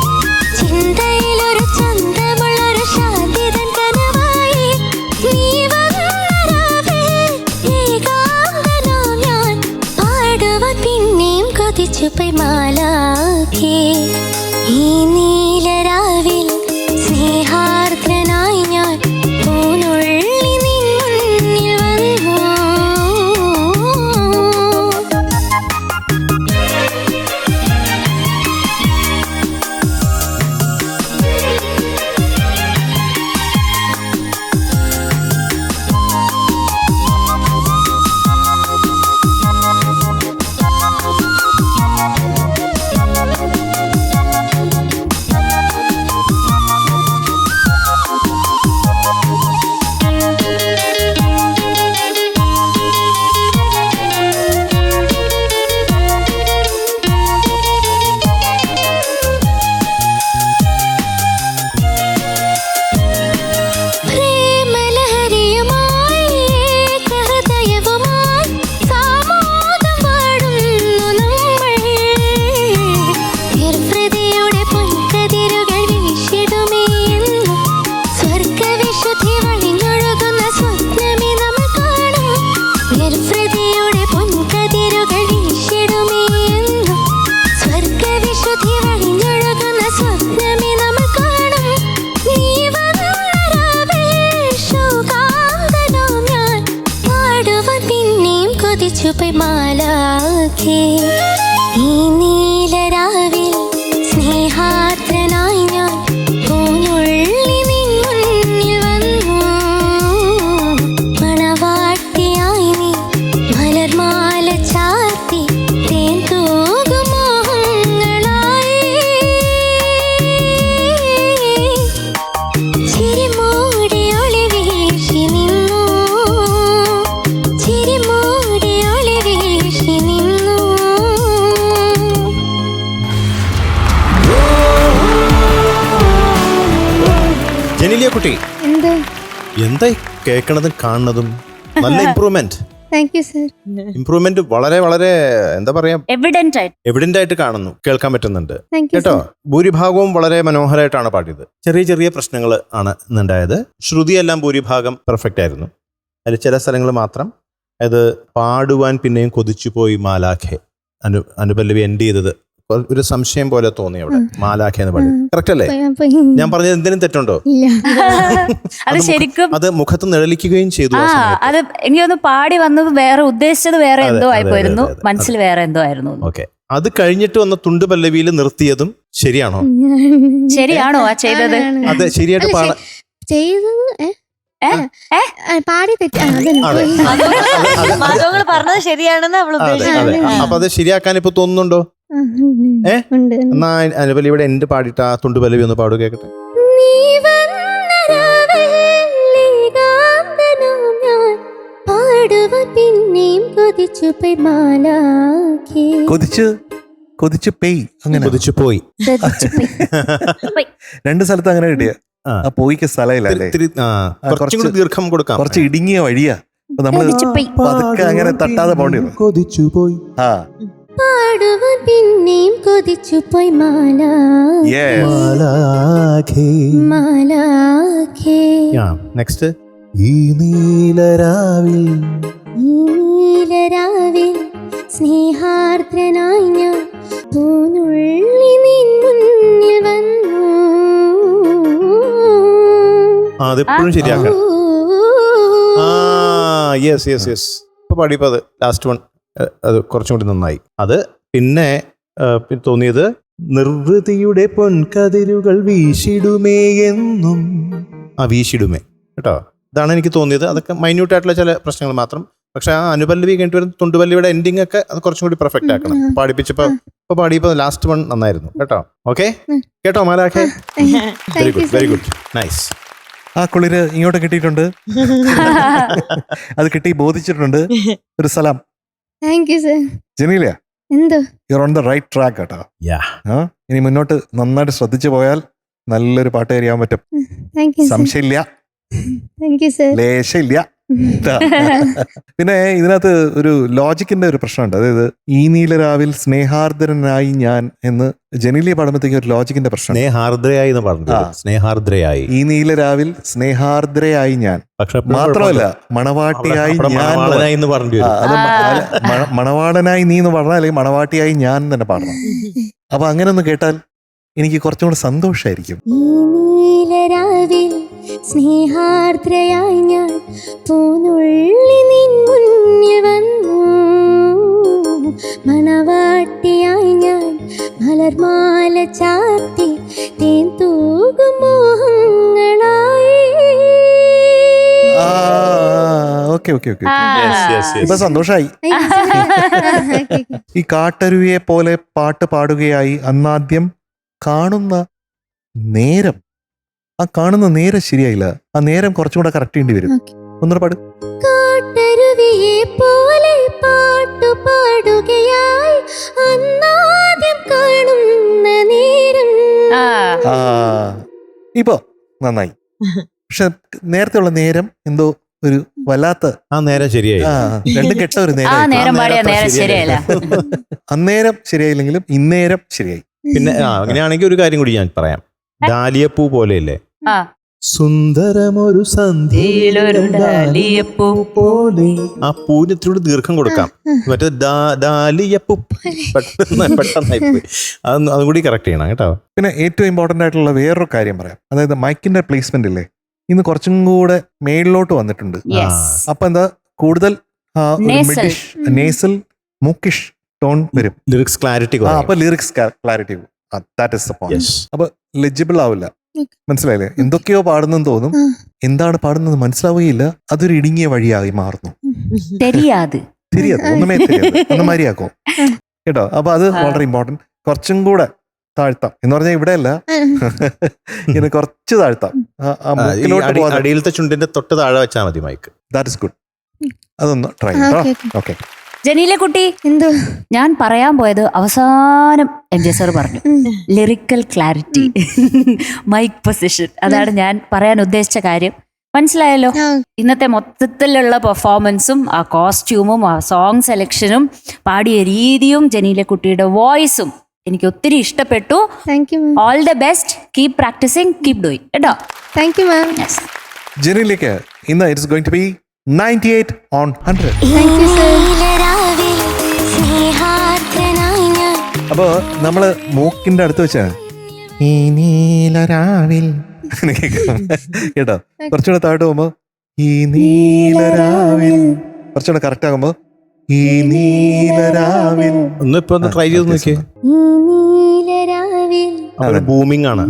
ചിന്തയിലൊരു ചന്തമുള്ളൊരു ശാന്തിതൻ കനവായി നീ ഏകാന്തനാം ഞാൻ പാടുവാൻ പിന്നെയും കൊതിച്ചുപോയി മാലാഖേ ഈ നീലരാവിൽ സ്നേഹാർദ്രനായി ഞാൻ പൂനുള്ളി നിൻ മുന്നിൽ വന്നു മാലാഖേ ഈ നീലരാവിൽ സ്നേഹാർദ്രനായി ഞാൻ പൂനുള്ളി നിൻ മുന്നിൽ വന്നു മണവാട്ടിയായി നീ മലർമാല ചാർത്തി തേൻ തൂകും മോഹങ്ങളായി ചിരിമൂടി ഒളി വീശി നിന്നു ചിരിമൂടി ഒളി വീശി നിന്നു ജെനിലിയ കുട്ടി എന്ത്? എന്തായി കേൾക്കണതും കാണുന്നതും നല്ല improvement. Thank you sir. Improvement വളരെ വളരെ എന്താ പറയാ എവിഡന്റ് ആയിട്ട് എവിഡന്റ് ആയിട്ട് കാണുന്നു, കേൾക്കാൻ പറ്റുന്നുണ്ട് താങ്ക് യു കേട്ടോ. ഭൂരിഭാഗവും വളരെ മനോഹരമായിട്ടാണ് പാടിയത്. ചെറിയ ചെറിയ പ്രശ്നങ്ങൾ ആണ് ഇന്നുണ്ടായത്. ശ്രുതിയെല്ലാം ഭൂരിഭാഗം പെർഫെക്റ്റ് ആയിരുന്നു. അതിൽ ചില സ്ഥലങ്ങൾ മാത്രം അത് പാടുവാൻ പിന്നെയും കൊതിച്ചുപോയി മാലാഖെ അനുപല്ലവി എൻഡ് ചെയ്തത് ഒരു സംശയം പോലെ തോന്നി അവിടെ. മാലാഖെ എന്ന് പാടി കറക്റ്റ് അല്ലേ? ഞാൻ പറഞ്ഞത് എന്തിനും തെറ്റുണ്ടോ? ഇല്ല. അത് ശരിക്കും അത് മുഖത്ത് നിഴലിക്കുകയും ചെയ്തു. ആ സമയത്ത്. അത് എനിക്കൊന്ന് പാടി വന്നത് വേറെ ഉദ്ദേശിച്ചത് വേറെ എന്തോ അതെ, ആയിപ്പോയിരുന്നു, അതെ, അതെ. മനസ്സിൽ വേറെ എന്തോ ആയിരുന്നു. ഓക്കെ, അത് കഴിഞ്ഞിട്ട് വന്ന തുണ്ട് പല്ലവിയിൽ നിർത്തിയതും ശരിയാണോ? ശരിയാണോ ആ ചെയ്തത്? അതെ, ശരിയായിട്ട് അല്ല, പാടാ. ചെയ്തത് പാടി തെറ്റി അതെ. മാധവങ്ങൾ പറഞ്ഞത് ശരിയാണെന്ന് അവൾ അതെ, അതെ. ഉദ്ദേശിച്ചത്. അപ്പൊ അത് ശരിയാക്കാൻ ഇപ്പൊ തോന്നുന്നുണ്ടോ? ഉണ്ട്. എന്നാ അനുപല്ലവിയുടെ എന്റെ പാടിയിട്ട് ആ തുണ്ട് പല്ലവി ഒന്ന് പാടുക കേൾക്കട്ടെ. നീ വന്നരാവേകാന്തനാം ഞാൻ പാടുവാൻ പിന്നെയും കൊതിച്ചുപോയി മാലാഖേ കൊതിച്ച് പെയ് അങ്ങനെ കൊതിച്ചു പോയി. രണ്ട് സ്ഥലത്ത് അങ്ങനെ കിട്ടിയ ആ. ആ പോയിക്ക് സ്ഥലമില്ല അല്ലേ? കുറച്ചും കൂടി ദീർഘം കൊടുക്കാം. കുറച്ച് ഇടുങ്ങിയ വഴിയാ. അപ്പൊ നമ്മള് പതുക്കെ അങ്ങനെ തട്ടാതെ പോണ്ടി വരും. കൊതിച്ചു പോയി. ആ പാടുവാൻ പിന്നെയും കൊതിച്ചുപോയി മാലാഖേ മാലാഖേ നെക്സ്റ്റ്. ഈ നീലരാവിൽ ഈ നീലരാവിൽ സ്നേഹാർദ്രനായി ഞാൻ പൂനുള്ളി നിൻ മുന്നിൽ വന്നു അതെപ്പോഴും ശരിയാക്കാം. ആ യെസ് യെസ് യെസ്. ഇപ്പൊ പാടിയപ്പോ അത് ലാസ്റ്റ് വൺ അത് കുറച്ചും കൂടി നന്നായി. അത് പിന്നെ തോന്നിയത് നിർവൃതിയുടെ പൊൻകതിരുകൾ വീശിടുമേ എന്നും. ആ വീശിടുമേ കേട്ടോ, ഇതാണ് എനിക്ക് തോന്നിയത്. അതൊക്കെ മൈന്യൂട്ടായിട്ടുള്ള ചില പ്രശ്നങ്ങൾ മാത്രം. പക്ഷെ ആ അനുപല്ലവി കഴിഞ്ഞിട്ട് വരുന്ന തുണ്ടുപല്ലവിയുടെ എൻഡിങ് ഒക്കെ അത് കുറച്ചും കൂടി പെർഫെക്റ്റ് ആക്കണം. പാടിപ്പിച്ചപ്പോ ഇപ്പൊ പാടിയപ്പോ ലാസ്റ്റ് വൺ നന്നായിരുന്നു കേട്ടോ. ഓക്കെ കേട്ടോ മാലാഖെ? Very good, very good, nice. ആ കുളിര് ഇങ്ങോട്ട് കിട്ടിയിട്ടുണ്ട്. അത് കിട്ടി ബോധിച്ചിട്ടുണ്ട്. ഒരു സലാം. Thank you sir. ജനീല, എന്തോ you on the right track കേട്ടോ. ഇനി മുന്നോട്ട് നന്നായിട്ട് ശ്രദ്ധിച്ചു പോയാൽ നല്ലൊരു പാട്ട് ചെയ്യാൻ പറ്റും. താങ്ക് യു സംശയമില്ല, താങ്ക് യു സർ. ലേശമില്ല. പിന്നെ ഇതിനകത്ത് ഒരു ലോജിക്കിന്റെ ഒരു പ്രശ്നമുണ്ട്. അതായത് ഈ നീലരാവിൽ സ്നേഹാർദ്രനായി ഞാൻ എന്ന് ജനീലിയ പാടുമ്പോഴത്തേക്ക് ഒരു ലോജിക്കിന്റെ പ്രശ്നം. സ്നേഹാർദ്രയായി എന്ന് പറഞ്ഞു. സ്നേഹാർദ്രയായി. ഈ നീലരാവിൽ സ്നേഹാർദ്രയായി ഞാൻ, പക്ഷെ മാത്രമല്ല മണവാട്ടിയായി ഞാൻ എന്ന് പറഞ്ഞു. അത് മണവാളനായി നീ എന്ന് പറഞ്ഞാൽ അല്ലെങ്കിൽ മണവാട്ടിയായി ഞാൻ തന്നെ പാടണം. അപ്പൊ അങ്ങനെ ഒന്ന് കേട്ടാൽ എനിക്ക് കുറച്ചും കൂടെ സന്തോഷമായിരിക്കും. സ്നേഹാർദ്രയായി ഞാൻ പൂനുള്ളി നിൻ മുന്നിൽ വന്നു, മണവാട്ടിയായി ഞാൻ മലർമാല ചാർത്തി തേൻ തൂകും മോഹങ്ങളായി. ഓക്കെ ഓക്കെ ഓക്കെ ഇപ്പൊ സന്തോഷായി. ഈ കാട്ടരുവിയെ പോലെ പാട്ട് പാടുകയായി അന്നാദ്യം കാണുന്ന നേരം, ആ കാണുന്ന നേരം ശരിയായില്ല. ആ നേരം കുറച്ചും കൂടെ കറക്റ്റ് ചെയ്യേണ്ടി വരും. ഒന്നുകൂടെ പാട്. കാട്ടരുവിയെ പോലെ പാട്ടു പാടുകയായി അന്നാദ്യം കാണുന്ന നേരം. ഇപ്പൊ നന്നായി. പക്ഷെ നേരത്തെ ഉള്ള നേരം എന്തോ ഒരു വല്ലാത്ത, ആ നേരം ശരിയായി. രണ്ടും കെട്ട ഒരു നേരം. അന്നേരം ശരിയായില്ലെങ്കിലും ഇന്നേരം ശരിയായി. പിന്നെ അങ്ങനെയാണെങ്കിൽ ഒരു കാര്യം കൂടി ഞാൻ പറയാം. ഡാലിയപ്പൂ പോലെയല്ലേ, സുന്ദരമൊരു സന്ധ്യയിലൊരു ഡാലിയപ്പൂ പോലെ. ആ പൂവിന് ഇത്തിരി ദീർഘം കൊടുക്കാം. മറ്റേ ഡാലിയപ്പൂ പെട്ടെന്നായി പോയി. അതും കൂടി കറക്റ്റ് ചെയ്യണം കേട്ടോ. പിന്നെ ഏറ്റവും ഇമ്പോർട്ടന്റ് ആയിട്ടുള്ള വേറൊരു കാര്യം പറയാം. അതായത് മൈക്കിന്റെ പ്ലേസ്മെന്റ് ഇല്ലേ, ഇന്ന് കുറച്ചും കൂടെ മേളിലോട്ട് വന്നിട്ടുണ്ട്. അപ്പൊ എന്താ കൂടുതൽ നേസൽ മൂക്കിഷ് ടോൺ വരും. Lyrics clarity. അപ്പൊ lyrics clarity, that is the point. അപ്പൊ ലെജിബിൾ ആവില്ല. മനസ്സിലായില്ലേ? എന്തൊക്കെയോ പാടുന്നെന്ന് തോന്നും, എന്താണ് പാടുന്നത് മനസ്സിലാവുകയില്ല. അതൊരു ഇടുങ്ങിയ വഴിയായി മാറുന്നു. തെരിയാതെ ഒന്നുമേ தெரியாது. ഒന്ന് മരിയാക്കോ കേട്ടോ. അപ്പൊ അത് വളരെ ഇമ്പോർട്ടന്റ്. കുറച്ചും കൂടെ താഴ്ത്താം എന്ന് പറഞ്ഞാൽ ഇവിടെ അല്ല, ഇങ്ങനെ കുറച്ച് താഴ്ത്താം. അടിയിലത്തെ ചുണ്ടിന്റെ തൊട്ട് താഴെ വെച്ചാൽ മതി മൈക്ക്. That is good. അതൊന്ന് ട്രൈ ചെയ്തോ. ഓക്കെ. ജനീല കുട്ടി, എന്തോ ഞാൻ പറയാൻ പോയത് അവസാനം MJ സർ പറഞ്ഞു, ലിറിക്കൽ ക്ലാരിറ്റി, മൈക്ക് പൊസിഷൻ. അതാണ് ഞാൻ പറയാൻ ഉദ്ദേശിച്ച കാര്യം. മനസ്സിലായല്ലോ? ഇന്നത്തെ മൊത്തത്തിലുള്ള പെർഫോമൻസും ആ കോസ്റ്റ്യൂമും ആ സോങ് സെലക്ഷനും പാടിയ രീതിയും ജനീല കുട്ടിയുടെ വോയിസും എനിക്ക് ഒത്തിരി ഇഷ്ടപ്പെട്ടു. All the best. Keep practising, keep doing കേട്ടോ. Thank you ma'am. ജനീലയ്ക്ക് ഇന്ന് it's going to be 98 on 100. Thank you sir. അപ്പൊ നമ്മള് മൂക്കിന്റെ അടുത്ത് വെച്ചാ ഈ നീലരാവിൽ കേട്ടോ. കുറച്ചുകൂടെ താഴോട്ട് പോകുമ്പോ ഈ നീലരാവിൽ, കുറച്ചുകൂടെ കറക്റ്റ് ആകുമ്പോ ഈ നീലരാവിൽ. ഒന്ന് ഇപ്പൊ ഒന്ന് ട്രൈ ചെയ്ത് നോക്കിയേ. ബൂമിംഗ് ആണ്.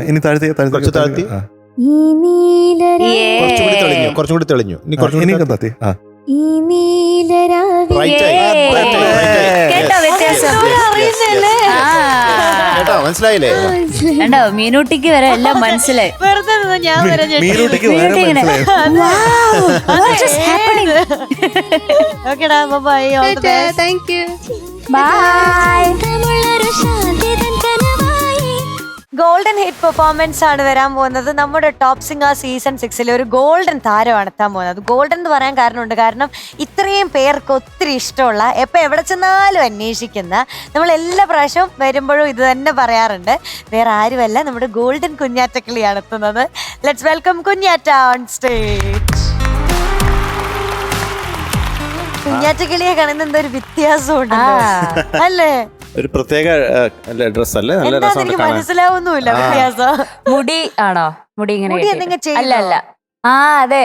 ഇനി താഴ്ത്തി കുറച്ച് താഴ്ത്തി. കുറച്ചും കൂടി തെളിഞ്ഞു. ഇനി കുറച്ചും താത്തി. മനസ്സിലായില്ലേ? കണ്ടോ, മീനൂട്ടിക്ക് വരെ എല്ലാം മനസ്സിലായി. മീനൂട്ടിക്ക് thank you. Bye. Golden hit performance ആണ് വരാൻ പോകുന്നത്. നമ്മുടെ ടോപ്പ് സിംഗർ സീസൺ 6 ഒരു ഗോൾഡൻ താരമാണ് എത്താൻ പോകുന്നത്. ഗോൾഡൻ എന്ന് പറയാൻ കാരണമുണ്ട്. കാരണം ഇത്രയും പേർക്ക് ഒത്തിരി ഇഷ്ടമുള്ള, എപ്പോൾ എവിടെ ചെന്നാലും അന്വേഷിക്കുന്ന, നമ്മൾ എല്ലാ പ്രാവശ്യവും വരുമ്പോഴും ഇത് തന്നെ പറയാറുണ്ട്. വേറെ ആരുമല്ല, നമ്മുടെ ഗോൾഡൻ കുഞ്ഞാറ്റക്കിളിയാണ് എത്തുന്നത്. Let's welcome Kunjatta on stage. കുഞ്ഞാറ്റക്കിളിയെ കാണുന്ന എന്തോ ഒരു വ്യത്യാസമുണ്ട് അല്ലേ? ഒരു പ്രത്യേക ഡ്രസ് അല്ലേ? നല്ല രസമുണ്ട് കാണാൻ. മനസ്സിലാവുന്നില്ല വ്യത്യാസം. മുടി ആണോ? മുടി ഇങ്ങനെ അല്ല അല്ല. ആ അതെ,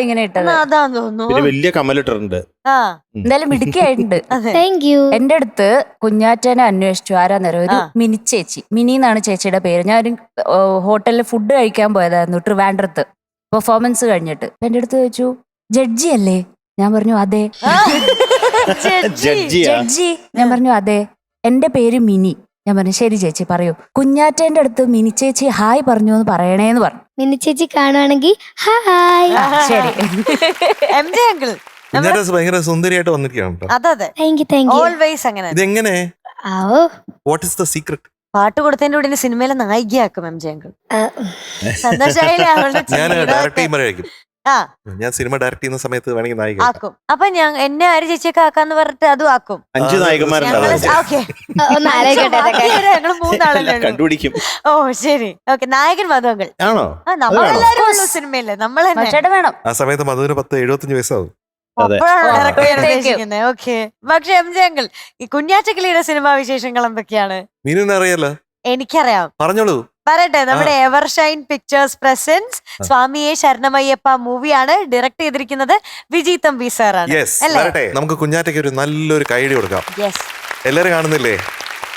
ഇങ്ങനെ ഇട്ടത് അതാന്ന് തോന്നുന്നു. വലിയ കമ്മലിട്ടുണ്ട്. എന്തായാലും മിടുക്കിയായിട്ടുണ്ട്. Thank you. എന്റെ അടുത്ത് കുഞ്ഞാറ്റനെ അന്വേഷിച്ചു. ആരാന്നേരം ഒരു മിനി ചേച്ചി, മിനി എന്നാണ് ചേച്ചിയുടെ പേര്. ഞാൻ ഒരു ഹോട്ടലിൽ ഫുഡ് കഴിക്കാൻ പോയതായിരുന്നു ട്രിവാൻഡ്രത്ത്, പെർഫോമൻസ് കഴിഞ്ഞിട്ട്. എന്റെ അടുത്ത് ചോദിച്ചു, ജഡ്ജി അല്ലേ? ഞാൻ പറഞ്ഞു അതെ. ജഡ്ജി? ഞാൻ പറഞ്ഞു അതെ, എന്റെ പേര് മിനി. ഞാൻ പറഞ്ഞു ശരി ചേച്ചി പറയൂ. കുഞ്ഞാറ്റേന്റെ അടുത്ത് മിനി ചേച്ചി ഹായ് പറഞ്ഞു എന്ന് പറയണേന്ന് പറഞ്ഞു. മിനി ചേച്ചി കാണുവാണെങ്കിൽ ഹായ്. ശരി. MJ അങ്കിൾ കുഞ്ഞാറ്റ ഭയങ്കര സുന്ദരിയായിട്ട് വന്നിരിക്കുകയാണ് കേട്ടോ. അതെ thank you thank you. Always അങ്ങനെ. ഇതെങ്ങനെ, ആവോ വാട്ട് ഇസ് ദ സീക്രട്ട്? പാട്ട് കൊടുത്തതിന്റെ കൂടെ സിനിമയിലെ നായികയാക്കും MJ അങ്കിൾ. സന്തോഷായില്ലേ അവളുടെ ഞാൻ ചിരി? ഡയറക്റ്റ് ചെയ്യുമ്പോഴായിരിക്കും. ആ ഞാൻ സിനിമ ഡയറക്ട് ചെയ്യുന്ന സമയത്ത് വേണമെങ്കിൽ നായിക ആക്കും. അപ്പൊ ഞാൻ എന്നെ ആര് ചേച്ചിയൊക്കെ ആക്കാന്ന് പറഞ്ഞിട്ട് അതും ആക്കും. 5 നായകന്മാരുണ്ടാവും. ഓക്കെ ഒന്ന് ആലോചിക്കട്ടെ അതൊക്കെ. ഞങ്ങള് 3 ആളല്ലേ ഉള്ളൂ. കണ്ടുപിടിക്കും. ഓ ശരി ഓക്കെ. നായകൻ മധു അങ്കിൾ. ആണോ? നമ്മളെല്ലാരും ഉള്ളൂ സിനിമയില്. നമ്മൾ തന്നെ ചേട്ടൻ വേണം. ആ സമയത്ത് മധുവിന് 10-75 വയസ്സാവും. അതെ. അപ്പോഴാണ് ഡയറക്റ്റ് ചെയ്യാൻ അപ്പോഴത്തേക്കും. ഉദ്ദേശിക്കുന്നത്. ഓക്കെ. പക്ഷെ MJ അങ്കിൾ ഈ കുഞ്ഞാറ്റക്കിളിയുടെ സിനിമാ വിശേഷങ്ങൾ എന്തൊക്കെയാണ്? മീനുവിനെ അറിയാലോ, എനിക്കറിയാം. പറഞ്ഞോളൂ. പറയട്ടെ. നമ്മുടെ എവർഷൈൻ പിക്ചേഴ്സ് പ്രസൻസ് സ്വാമിയെ ശരണമയ്യപ്പ മൂവിയാണ് ഡയറക്ട് ചെയ്തിരിക്കുന്നത് വിജയ് തമ്പി സാറാണ്. യെസ്, അല്ലേ? വരട്ടെ. നമുക്ക് കുഞ്ഞാറ്റയ്ക്ക് ഒരു നല്ലൊരു കൈഡി കൊടുക്കാം. യെസ്. എല്ലാവരും കാണുന്നില്ലേ?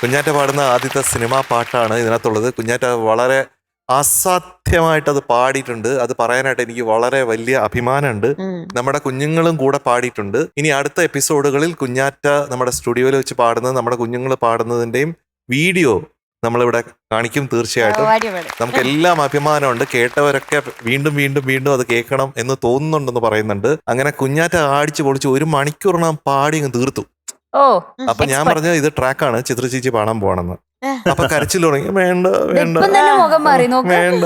കുഞ്ഞാറ്റ പാടുന്ന ആദ്യത്തെ സിനിമാ പാട്ടാണ് ഇതിനകത്തുള്ളത്. കുഞ്ഞാറ്റ വളരെ അസാധ്യമായിട്ട് അത് പാടിയിട്ടുണ്ട്. അത് പറയാനായിട്ട് എനിക്ക് വളരെ വലിയ അഭിമാനമുണ്ട്. നമ്മുടെ കുഞ്ഞുങ്ങളും കൂടെ പാടിയിട്ടുണ്ട്. ഇനി അടുത്ത എപ്പിസോഡുകളിൽ കുഞ്ഞാറ്റ നമ്മുടെ സ്റ്റുഡിയോയിൽ വെച്ച് പാടുന്നത്, നമ്മുടെ കുഞ്ഞുങ്ങൾ പാടുന്നതിന്റെയും വീഡിയോ നമ്മളിവിടെ കാണിക്കും തീർച്ചയായിട്ടും. നമുക്ക് എല്ലാം അഭിമാനമുണ്ട്. കേട്ടവരൊക്കെ വീണ്ടും വീണ്ടും വീണ്ടും അത് കേൾക്കണം എന്ന് തോന്നുന്നുണ്ടെന്ന് പറയുന്നുണ്ട്. അങ്ങനെ കുഞ്ഞാറ്റ അടിച്ചു പൊളിച്ച് 1 മണിക്കൂറിനാം പാടി അങ്ങ് തീർത്തു. ഓ അപ്പൊ ഞാൻ പറഞ്ഞത് ഇത് ട്രാക്കാണ്, ചിത്ര ചേച്ചി പാടാൻ പോണെന്ന്. അപ്പൊ കരച്ചിൽ തുടങ്ങി. വേണ്ട വേണ്ട ഇപ്പം തന്നെ മുഖം മാറി നോക്ക്. വേണ്ട.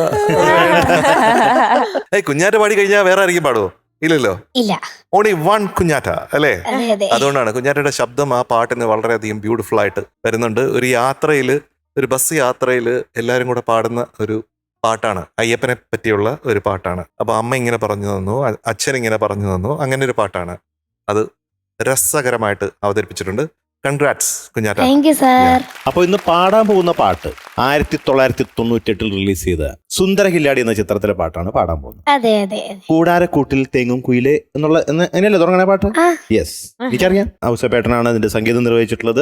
കുഞ്ഞാറ്റ പാടി കഴിഞ്ഞാൽ വേറെ ആരെങ്കിലും പാടുവോ? ഇല്ലല്ലോ. ഇല്ല. ഓൺലി 1 കുഞ്ഞാറ്റ അല്ലേ? അതെ അതെ. അതുകൊണ്ടാണ് കുഞ്ഞാറ്റയുടെ ശബ്ദം ആ പാട്ടിന് വളരെയധികം ബ്യൂട്ടിഫുൾ ആയിട്ട് വരുന്നുണ്ട്. ഒരു യാത്രയില്, ഒരു ബസ് യാത്രയിൽ എല്ലാവരും കൂടെ പാടുന്ന ഒരു പാട്ടാണ്. അയ്യപ്പനെ പറ്റിയുള്ള ഒരു പാട്ടാണ്. അപ്പൊ അമ്മ ഇങ്ങനെ പറഞ്ഞു തന്നു, അച്ഛൻ ഇങ്ങനെ പറഞ്ഞു തന്നു, അങ്ങനെ ഒരു പാട്ടാണ്. അത് രസകരമായിട്ട് അവതരിപ്പിച്ചിട്ടുണ്ട്. Congrats Kunjatta. Thank you sir. അപ്പൊ ഇന്ന് പാടാൻ പോകുന്ന പാട്ട് 1998 റിലീസ് ചെയ്ത സുന്ദര കില്ലാടി എന്ന ചിത്രത്തിലെ പാട്ടാണ് പാടാൻ പോകുന്നത്. അതെ അതെ. കൂടാരക്കൂട്ടിൽ തേങ്ങും കുയിലേ എന്നുള്ള അങ്ങനെയല്ലേ തുടങ്ങണ പാട്ട്? ആ. യെസ്, എനിക്കറിയാം. ഔസേട്ടനാണ് അതിന്റെ സംഗീതം നിർവഹിച്ചിട്ടുള്ളത്.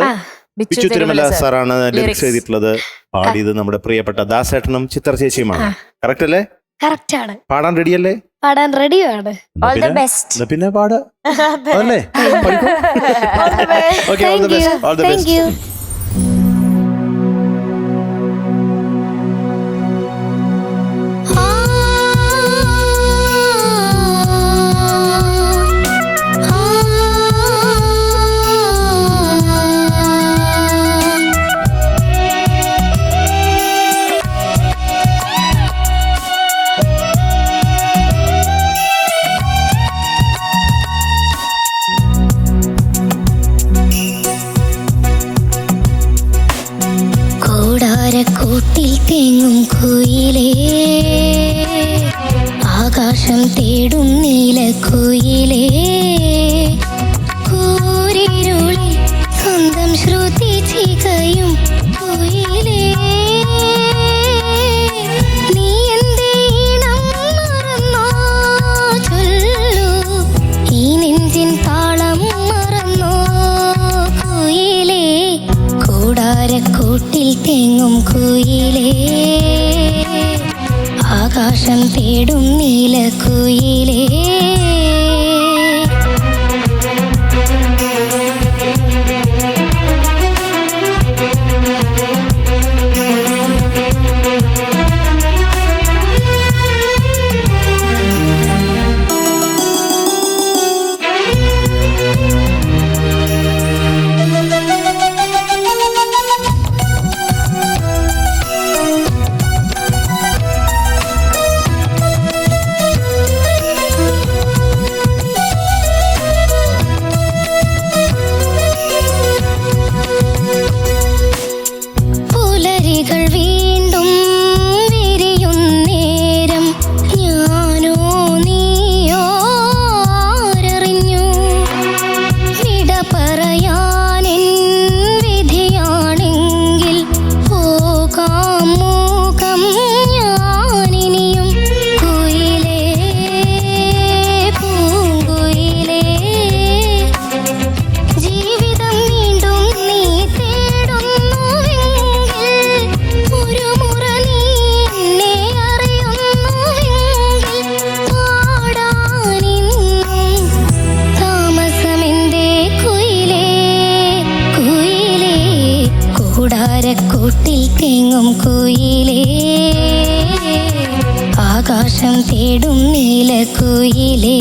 ബിച്ചു പിച്ചു തിരുമല തിരുമല സാറാണ് ലിറിക്സ് Lyrics. എഴുതിയിട്ടുള്ളത്. പാടിയത് നമ്മുടെ പ്രിയപ്പെട്ട ദാസേട്ടനും ചിത്ര ചേച്ചിയുമാണ്. കറക്റ്റ് അല്ലേ? കറക്റ്റ് ആണ്. പാടാൻ റെഡിയല്ലേ? പാടാൻ റെഡിയാണ്. All the best. പിന്നെ പാട് അതല്ലേ? Okay, all the thank you best. All the thank best. You. കൂട്ടിൽ തേങ്ങും കുയിലേ, ആകാശം തേടും നീലക്കുയിലേ, കൂരിരുളിൽ സ്വന്തം ശ്രുതി ചികയും കുയിലേ, നീ എന്റെ ഈണം മറന്നോ ചൊല്ലൂ, ഈ നെഞ്ചിൻ താളം മറന്നോ കുയിലേ, കൂടാരക്കൂട്ടിൽ തേങ്ങും കുയിലേ, ആകാശം തേടും നീലക്കുയിലേ. തേങ്ങും കുയിലേ ആകാശം തേടും നീലക്കുയിലേ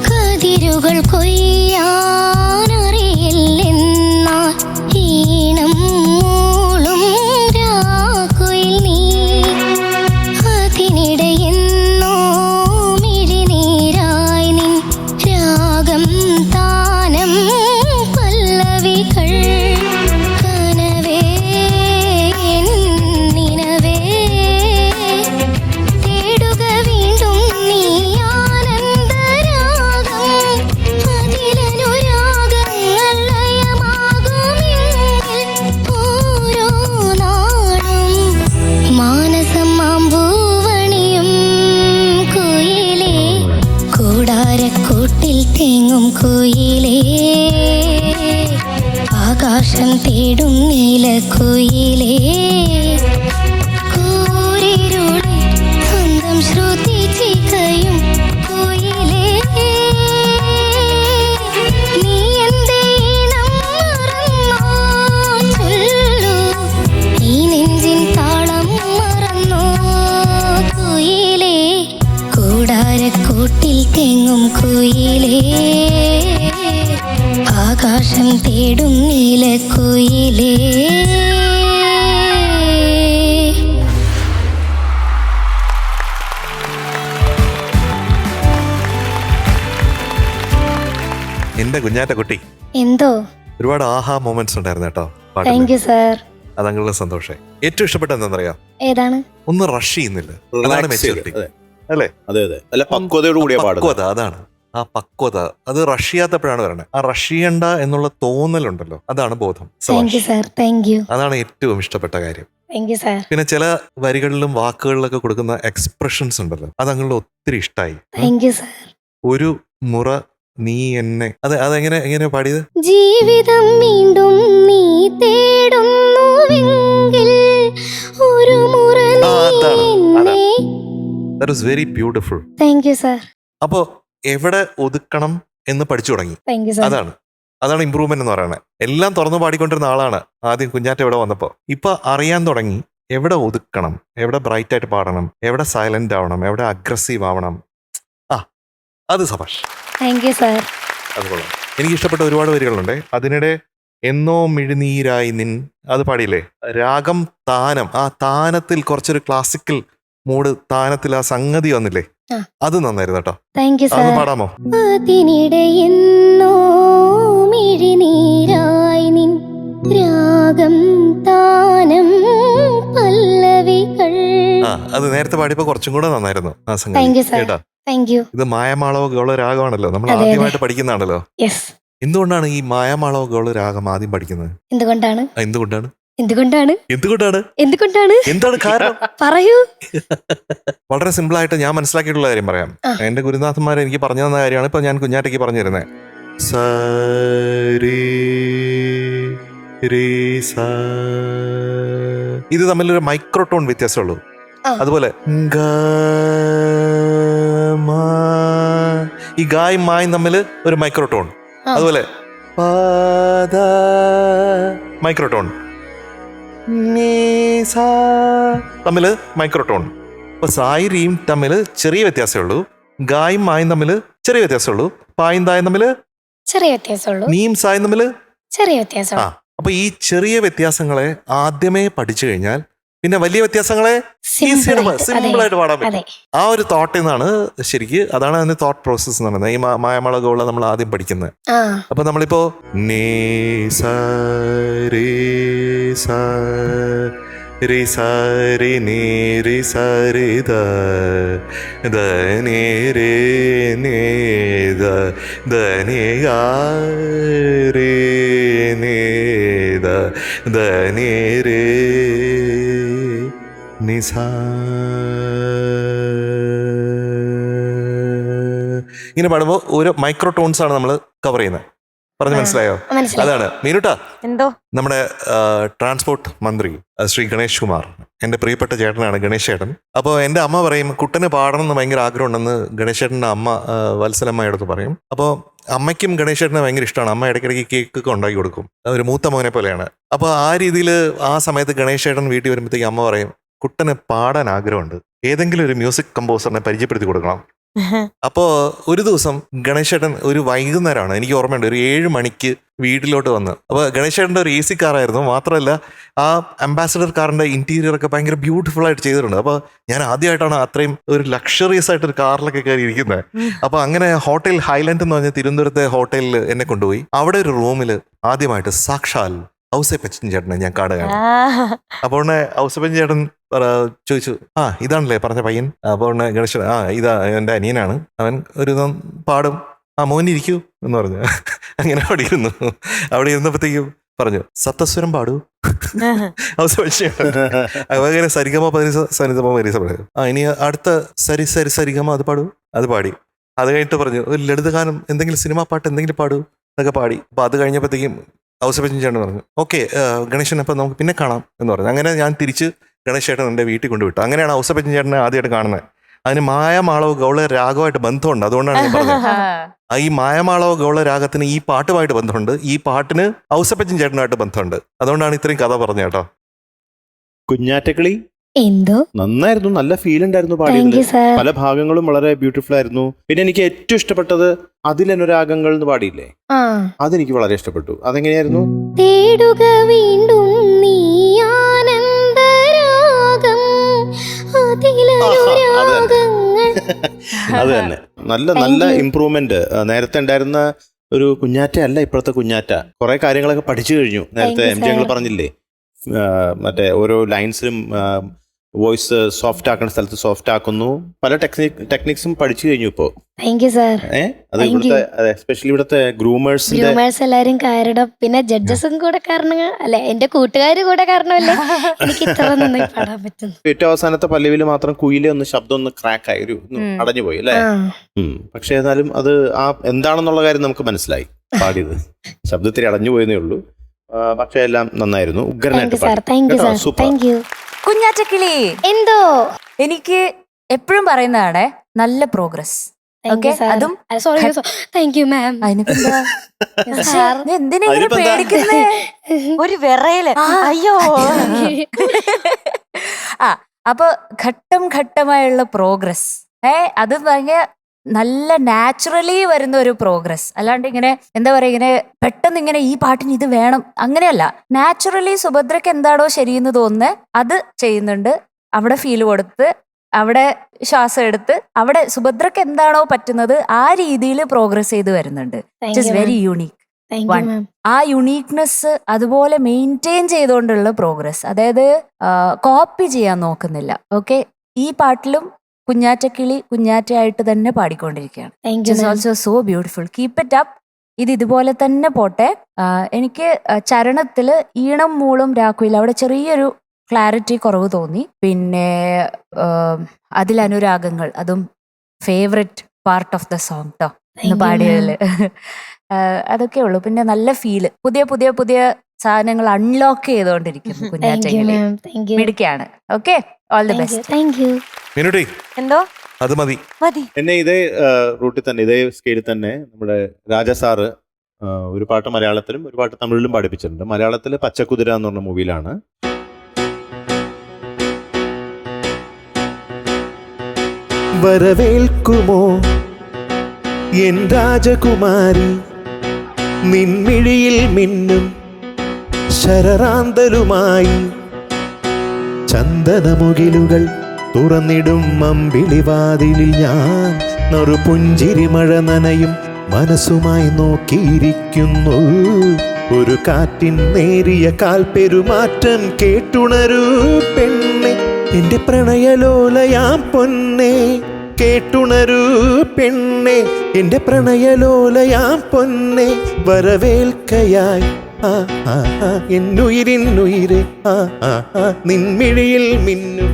കതിരുകൾ കൊയ്യാനറിയില്ലെന്നാൽ ഈണം മൂളും രാക്കുയിൽ നീ അതിനിടയെന്നോ മിഴിനീരായി നിൻ രാഗം താനം പല്ലവികൾ കനവേ നിനവേ തേടുക വീണ്ടും നീ ആനന്ദരാഗം അതിലനുരാഗങ്ങൾ ലയമാകുമെങ്കിൽ ഓരോ നാളും മാനസം മാമ്പൂവണിയും കുയിലേ കൂടാരക്കൂട്ടിൽ തേങ്ങും കുയിലേ ആകാശം തേടും നീലക്കുയിലേ കൂരിരുളിൽ സ്വന്തം ശ്രുതി ചികയും കുയിലേ നീ എന്റെ ഈണം മറന്നോ ചൊല്ലൂ ഈ നെഞ്ചിൻ താളം മറന്നോ കുയിലേ കൂടാരക്കൂട്ടിൽ തേങ്ങും കുയിലേ ആകാശം തേടും നീലക്കുയിലേ എന്റെ കുഞ്ഞാറ്റ കുട്ടി എന്തോ ഒരുപാട് ആഹാ മൊമെന്റ്സ് ഉണ്ടായിരുന്നു കേട്ടോ താങ്ക് യു സാർ. അതങ്ങളുടെ സന്തോഷമായി. ഏറ്റവും ഇഷ്ടപ്പെട്ട എന്താണെന്നറിയാം? ഏതാണ്? ഒന്നും റഷ് ചെയ്യുന്നില്ല. അതാണ് മെച്ചൂരിറ്റി. അതെ അതെ അല്ല പക്വതയോട് കൂടിയ പാടുന്നത്. പക്വത, അതാണ് ആ പക്വത. അത് റഷ് ചെയ്യാത്തപ്പോഴാണ് വരണത്. ആ റഷ് ചെയ്യണ്ട എന്നുള്ള തോന്നലുണ്ടല്ലോ, അതാണ് ബോധം. Thank you sir. Thank you. അതാണ് ഏറ്റവും ഇഷ്ടപ്പെട്ട കാര്യം. Thank you sir. പിന്നെ ചില വരികളിലും വാക്കുകളിലൊക്കെ കൊടുക്കുന്ന എക്സ്പ്രഷൻസ് ഉണ്ടല്ലോ, അതങ്ങളുടെ ഒത്തിരി ഇഷ്ടമായി. Thank you sir. ഒരു മുറ നീ എന്നെ, അതെങ്ങനെ പാടിയത്? ജീവിതം വീണ്ടും നീ തേടുന്നുവെങ്കിൽ ഒരു മുറ that was very beautiful. Thank you sir. അപ്പോ എവിടെ ഒതുക്കണം എന്ന് പഠിച്ചു തുടങ്ങി. Thank you sir. അതാണ് ഇമ്പ്രൂവ്മെന്റ് എന്ന് പറയുന്നത്. എല്ലാം തുറന്നു പാടിക്കൊണ്ടിരുന്ന ആളാണ് ആദ്യം കുഞ്ഞാറ്റ ഇവിടെ വന്നപ്പോ. ഇപ്പൊ അറിയാൻ തുടങ്ങി എവിടെ ഒതുക്കണം, എവിടെ ബ്രൈറ്റ് ആയിട്ട് പാടണം, എവിടെ സൈലന്റ് ആവണം, എവിടെ അഗ്രസീവ് ആവണം. അത് സഭാഷ്. Thank you sir. അതുപോലെ എനിക്ക് ഇഷ്ടപ്പെട്ട ഒരുപാട് വരികളുണ്ട്. അതിനിടെ എന്നോ മിഴിനീരായി നിൻ, അത് പാടിയില്ലേ? രാഗം താനം, ആ താനത്തിൽ കുറച്ചൊരു ക്ലാസിക്കൽ മൂഡ്, താനത്തിൽ ആ സംഗതി വന്നില്ലേ, അത് നന്നായിരുന്നു കേട്ടോ. Thank you sir. അത് പാടാമോ? അതിനിടയെന്നോ മിഴിനീരായി നിൻ രാഗം താനം പല്ലവികൾ. അത് നേരത്തെ പാടിയപ്പോ കുറച്ചും കൂടെ നന്നായിരുന്നു ആ താങ്ക് സംഗതി യു സാർ. കേട്ടാ. Thank you. ഇത് മായമാളവ ഗൗള രാഗമാണല്ലോ, നമ്മൾ അതെ, അതെ. ആദ്യമായിട്ട് പഠിക്കുന്നതാണല്ലോ. യെസ്. എന്തുകൊണ്ടാണ് ഈ മായമാളവ ഗൗള രാഗം ആദ്യം പഠിക്കുന്നത്? എന്തുകൊണ്ടാണ്? എന്തുകൊണ്ടാണ് എന്തുകൊണ്ടാണ്? എന്തുകൊണ്ടാണ് എന്തുകൊണ്ടാണ്? എന്താണ് കാരണം? പറയൂ. വളരെ സിമ്പിൾ ആയിട്ട് ഞാൻ മനസ്സിലാക്കിയിട്ടുള്ള കാര്യം പറയാം. എന്റെ ഗുരുനാഥന്മാർ എനിക്ക് പറഞ്ഞു തന്ന കാര്യമാണ് ഇപ്പൊ ഞാൻ കുഞ്ഞാറ്റയ്ക്ക് പറഞ്ഞു തരുന്നത്. ഇത് തമ്മിലൊരു മൈക്രോടോൺ വ്യത്യാസമുള്ളൂ. അതുപോലെ ഈ ഗായും മായും തമ്മിൽ ഒരു മൈക്രോടോൺ. അതുപോലെ മൈക്രോടോൺ തമ്മില് മൈക്രോടോൺ. അപ്പൊ സായി റീം തമ്മിൽ ചെറിയ വ്യത്യാസമേ ഉള്ളൂ, ഗായും മായും തമ്മിൽ ചെറിയ വ്യത്യാസമുള്ളൂ, പായും തായും തമ്മില് ചെറിയ വ്യത്യാസമുള്ളൂ, നീം സായും തമ്മില് ചെറിയ വ്യത്യാസം. അപ്പൊ ഈ ചെറിയ വ്യത്യാസങ്ങളെ ആദ്യമേ പഠിച്ചു കഴിഞ്ഞാൽ പിന്നെ വലിയ വ്യത്യാസങ്ങളെ സിമ്പിൾ ആയിട്ട് പാടാൻ പറ്റും. ആ ഒരു തോട്ടിൽ നിന്നാണ് ശരിക്ക്, അതാണ് അതിന്റെ തോട്ട് പ്രോസസ് എന്ന് പറയുന്നത്. ഈ മായമാള ഗൗള നമ്മൾ ആദ്യം പഠിക്കുന്നത്. അപ്പൊ നമ്മളിപ്പോ രി സാരി നീ രി സാരി ദ ദ നീ രേ നീ ദ ദ നീ ഗാ രേ നീ ദ ദ നീ രേ നി സാ. ഇങ്ങനെ പാടുമ്പോൾ ഓരോ മൈക്രോ ടോൺസ് ആണ് നമ്മൾ കവർ ചെയ്യുന്നത്. പറഞ്ഞ് മനസ്സിലായോ? അതാണ് മീനുട്ടാ. എന്തോ നമ്മുടെ ട്രാൻസ്പോർട്ട് മന്ത്രി ശ്രീ ഗണേഷ് കുമാർ, എൻ്റെ പ്രിയപ്പെട്ട ചേട്ടനാണ് ഗണേഷ് ചേട്ടൻ. അപ്പോൾ എൻ്റെ അമ്മ പറയും കുട്ടന് പാടണം എന്ന് ഭയങ്കര ആഗ്രഹമുണ്ടെന്ന് ഗണേഷ് ചേട്ടൻ്റെ അമ്മ വത്സലമ്മയുടെ പറയും. അപ്പോൾ അമ്മയ്ക്കും ഗണേഷ് ചേട്ടനെ ഭയങ്കര ഇഷ്ടമാണ്. അമ്മ ഇടയ്ക്കിടയ്ക്ക് കേക്കൊക്കെ ഉണ്ടാക്കി കൊടുക്കും. ഒരു മൂത്ത മോനെ പോലെയാണ്. അപ്പോൾ ആ രീതിയിൽ ആ സമയത്ത് ഗണേഷ് ചേട്ടൻ വീട്ടിൽ വരുമ്പോഴത്തേക്ക് അമ്മ പറയും കുട്ടന് പാടാൻ ആഗ്രഹമുണ്ട്, ഏതെങ്കിലും ഒരു മ്യൂസിക് കമ്പോസറിനെ പരിചയപ്പെടുത്തി കൊടുക്കണം. അപ്പോൾ ഒരു ദിവസം ഗണേശേട്ടൻ ഒരു വൈകുന്നേരമാണ്, എനിക്ക് ഓർമ്മയുണ്ട്, ഒരു 7 മണിക്ക് വീട്ടിലോട്ട് വന്ന്. അപ്പോൾ ഗണേശേട്ടൻ്റെ ഒരു AC കാറായിരുന്നു. മാത്രമല്ല ആ അംബാസഡർ കാറിൻ്റെ ഇന്റീരിയർ ഒക്കെ ഭയങ്കര ബ്യൂട്ടിഫുൾ ആയിട്ട് ചെയ്തിട്ടുണ്ട്. അപ്പോൾ ഞാൻ ആദ്യമായിട്ടാണ് അത്രയും ഒരു ലക്ഷറിയസ് ആയിട്ടൊരു കാറിലൊക്കെ കയറി ഇരിക്കുന്നത്. അപ്പോൾ അങ്ങനെ ഹോട്ടൽ ഹൈലൻഡ് എന്ന് പറഞ്ഞ തിരുവനന്തപുരത്തെ ഹോട്ടലിൽ എന്നെ കൊണ്ടുപോയി. അവിടെ ഒരു റൂമിൽ ആദ്യമായിട്ട് സാക്ഷാൽ ഔസേപ്പച്ചൻ ചേട്ടനെ ഞാൻ കാണുകയാണ്. അപ്പോൾ ഔസേപ്പച്ചൻ ചേട്ടൻ ചോദിച്ചു, ഇതാണല്ലേ പറഞ്ഞ പയ്യൻ? അപ്പോൾ ഗണേശൻ, ഇതാ എൻ്റെ അനിയനാണ്, അവൻ ഒരു പാടും, മോനിരിക്കൂ എന്ന് പറഞ്ഞു. അങ്ങനെ അവിടെ ഇരുന്നു. അവിടെ ഇരുന്നപ്പോഴത്തേക്കും പറഞ്ഞു സപ്തസ്വരം പാടൂ. അങ്ങനെ സരിഗമ സനിതമ വരീസ പറയും. ഇനി അടുത്ത സരി സരി സരിഗമ അത് പാടൂ. അത് പാടി. അത് കഴിഞ്ഞിട്ട് പറഞ്ഞു ഒരു ലളിതഗാനം, എന്തെങ്കിലും സിനിമാ പാട്ട് എന്തെങ്കിലും പാടൂ എന്നൊക്കെ പാടി. അപ്പോൾ അത് കഴിഞ്ഞപ്പോഴത്തേക്കും ഔസേപ്പച്ചൻ ചേട്ടൻ പറഞ്ഞു ഓക്കെ ഗണേശൻ അപ്പം നമുക്ക് പിന്നെ കാണാം എന്ന് പറഞ്ഞു. അങ്ങനെ ഞാൻ തിരിച്ച് ഗണേശ് ചേട്ടൻ എൻ്റെ വീട്ടിൽ കൊണ്ടുവിട്ടു. അങ്ങനെയാണ് ഔസേപ്പച്ചൻ ചേട്ടനെ ആദ്യമായിട്ട് കാണുന്നത്. അതിന് മായമാളവ് ഗൗള രാഗമായിട്ട് ബന്ധമുണ്ട്. അതുകൊണ്ടാണ് ഞാൻ പറഞ്ഞത് ഈ മായമാളവ് ഗൗള രാഗത്തിന് ഈ പാട്ടുമായിട്ട് ബന്ധമുണ്ട്, ഈ പാട്ടിന് ഔസേപ്പച്ചൻ ചേട്ടനുമായിട്ട് ബന്ധമുണ്ട്. അതുകൊണ്ടാണ് ഇത്രയും കഥ പറഞ്ഞത് കേട്ടോ. കുഞ്ഞാറ്റക്കിളി എന്തോ നന്നായിരുന്നു, നല്ല ഫീൽ ഉണ്ടായിരുന്നു പാടിയത്. പല ഭാഗങ്ങളും വളരെ ബ്യൂട്ടിഫുൾ ആയിരുന്നു. പിന്നെ എനിക്ക് ഏറ്റവും ഇഷ്ടപ്പെട്ടത് അതിലനുരാഗങ്ങൾ എന്ന് പാടിയില്ലേ, അതെനിക്ക് വളരെ ഇഷ്ടപ്പെട്ടു. അതെങ്ങനെയായിരുന്നു? തേടുക വീണ്ടും നീ ആനന്ദരാഗം അതിലനുരാഗങ്ങൾ. അത് തന്നെ നല്ല നല്ല ഇമ്പ്രൂവ്മെന്റ്. നേരത്തെ ഉണ്ടായിരുന്ന ഒരു കുഞ്ഞാറ്റ അല്ല ഇപ്പോഴത്തെ കുഞ്ഞാറ്റ. കുറെ കാര്യങ്ങളൊക്കെ പഠിച്ചു കഴിഞ്ഞു. നേരത്തെ MJ ഞങ്ങൾ പറഞ്ഞില്ലേ, മറ്റേ ഓരോ ലൈൻസിലും വോയിസ് സോഫ്റ്റ് ആക്കുന്ന സ്ഥലത്ത് സോഫ്റ്റ് ആക്കുന്നു. പല ടെക്നിക്സും പഠിച്ചു കഴിഞ്ഞു ഇപ്പോ. അത് ഇവിടുത്തെ എസ്പെഷ്യലി ഇവിടുത്തെ ഗ്രൂമേഴ്സ് എല്ലാരും കാരണം, പിന്നെ ജഡ്ജസും കൂടെ കാരണം, അല്ലെ എന്റെ കൂട്ടുകാര് കൂടെ കാരണമല്ലേ എനിക്ക് ഇത്ര നന്നായി പാടാൻ പറ്റുന്നു. ഏറ്റവും അവസാനത്തെ പല്ലവിയിൽ മാത്രം കുയിലെ ഒന്ന് ശബ്ദം ഒന്ന് ക്രാക്ക് ആയി, ഒരു അടഞ്ഞു പോയി അല്ലേ. പക്ഷെ എന്നാലും അത് എന്താണെന്നുള്ള കാര്യം നമുക്ക് മനസ്സിലായി. പാടിയത് ശബ്ദത്തിൽ അടഞ്ഞു പോയെന്നേ ഉള്ളൂ. പക്ഷെ എല്ലാം നന്നായിരുന്നു. ഉഗ്രനായിട്ട് സൂപ്പർ. കുഞ്ഞാറ്റക്കിളി എന്തോ എനിക്ക് എപ്പോഴും പറയുന്നതാണ് നല്ല പ്രോഗ്രസ്. അതും എന്തിനാ പേടിക്കുന്നേ? ഒരു വിറയല്. അയ്യോ. അപ്പൊ ഘട്ടം ഘട്ടമായുള്ള പ്രോഗ്രസ്, അത് ഭയങ്കര നല്ല നാച്ചുറലി വരുന്ന ഒരു പ്രോഗ്രസ്. അല്ലാണ്ട് ഇങ്ങനെ എന്താ പറയാ, ഇങ്ങനെ പെട്ടെന്ന് ഇങ്ങനെ ഈ പാട്ടിന് ഇത് വേണം അങ്ങനെയല്ല. നാച്ചുറലി സുഭദ്രക്ക് എന്താണോ ശരിയെന്ന് തോന്നുന്നത് അത് ചെയ്യുന്നുണ്ട്. അവിടെ ഫീൽ കൊടുത്ത്, അവിടെ ശ്വാസം എടുത്ത്, അവിടെ സുഭദ്രക്ക് എന്താണോ പറ്റുന്നത് ആ രീതിയിൽ പ്രോഗ്രസ് ചെയ്ത് വരുന്നുണ്ട്. It is very unique. ആ യുണീക്നെസ് അതുപോലെ മെയിൻറ്റെയിൻ ചെയ്തുകൊണ്ടുള്ള പ്രോഗ്രസ്, അതായത് കോപ്പി ചെയ്യാൻ നോക്കുന്നില്ല. ഓക്കെ, ഈ പാട്ടിലും കുഞ്ഞാറ്റക്കിളി കുഞ്ഞാറ്റയായിട്ട് തന്നെ പാടിക്കൊണ്ടിരിക്കുകയാണ്. It is also so beautiful. Keep it up. ഇത് ഇതുപോലെ തന്നെ പോട്ടെ. എനിക്ക് ചരണത്തില് ഈണം മൂളും രാക്കുയിൽ അവിടെ ചെറിയൊരു ക്ലാരിറ്റി കുറവ് തോന്നി. പിന്നെ അതിലനുരാഗങ്ങൾ, അതും favourite part of the song ട്ടോ എന്ന് പാടിയതില്. അതൊക്കെ ഉള്ളു. പിന്നെ നല്ല ഫീല്, പുതിയ പുതിയ പുതിയ സാധനങ്ങൾ അൺലോക്ക് ചെയ്തുകൊണ്ടിരിക്കുന്നു കുഞ്ഞാറ്റക്കിളി. മിടുക്കിയാണ്. Okay, all the best. എന്തോ അത് മതി. എന്നെ ഇതേ റൂട്ടിൽ തന്നെ, ഇതേ സ്കെയിലിൽ തന്നെ നമ്മുടെ രാജാ സാറ് ഒരു പാട്ട് മലയാളത്തിലും ഒരു പാട്ട് തമിഴിലും പഠിപ്പിച്ചിട്ടുണ്ട്. മലയാളത്തില് പച്ചക്കുതിര എന്ന് പറഞ്ഞ മൂവിയിലാണ്. വരവേൽക്കുമോ എൻ രാജകുമാരി, നിൻമിഴിയിൽ മിന്നും ശരറാന്തലുമായി, ചന്ദനമുകിലുകൾ തുറന്നിടും അമ്പിളിവാതിലിൽ ഞാൻ ഒരു പുഞ്ചിരി മഴ നനയും മനസ്സുമായി നോക്കിയിരിക്കുന്നു. ഒരു കാറ്റിൻ നേരിയ കാൽപ്പെരുമാറ്റം കേട്ടുണരൂ പെണ്ണെ എന്റെ പ്രണയലോലയാം പൊന്നെ കേട്ടുണരൂ പെണ്ണെ എന്റെ പ്രണയലോലയാം പൊന്നെ വരവേൽക്കയായി എന്നുയിരിന്നുയിരെ നിൻമിഴിയിൽ മിന്നും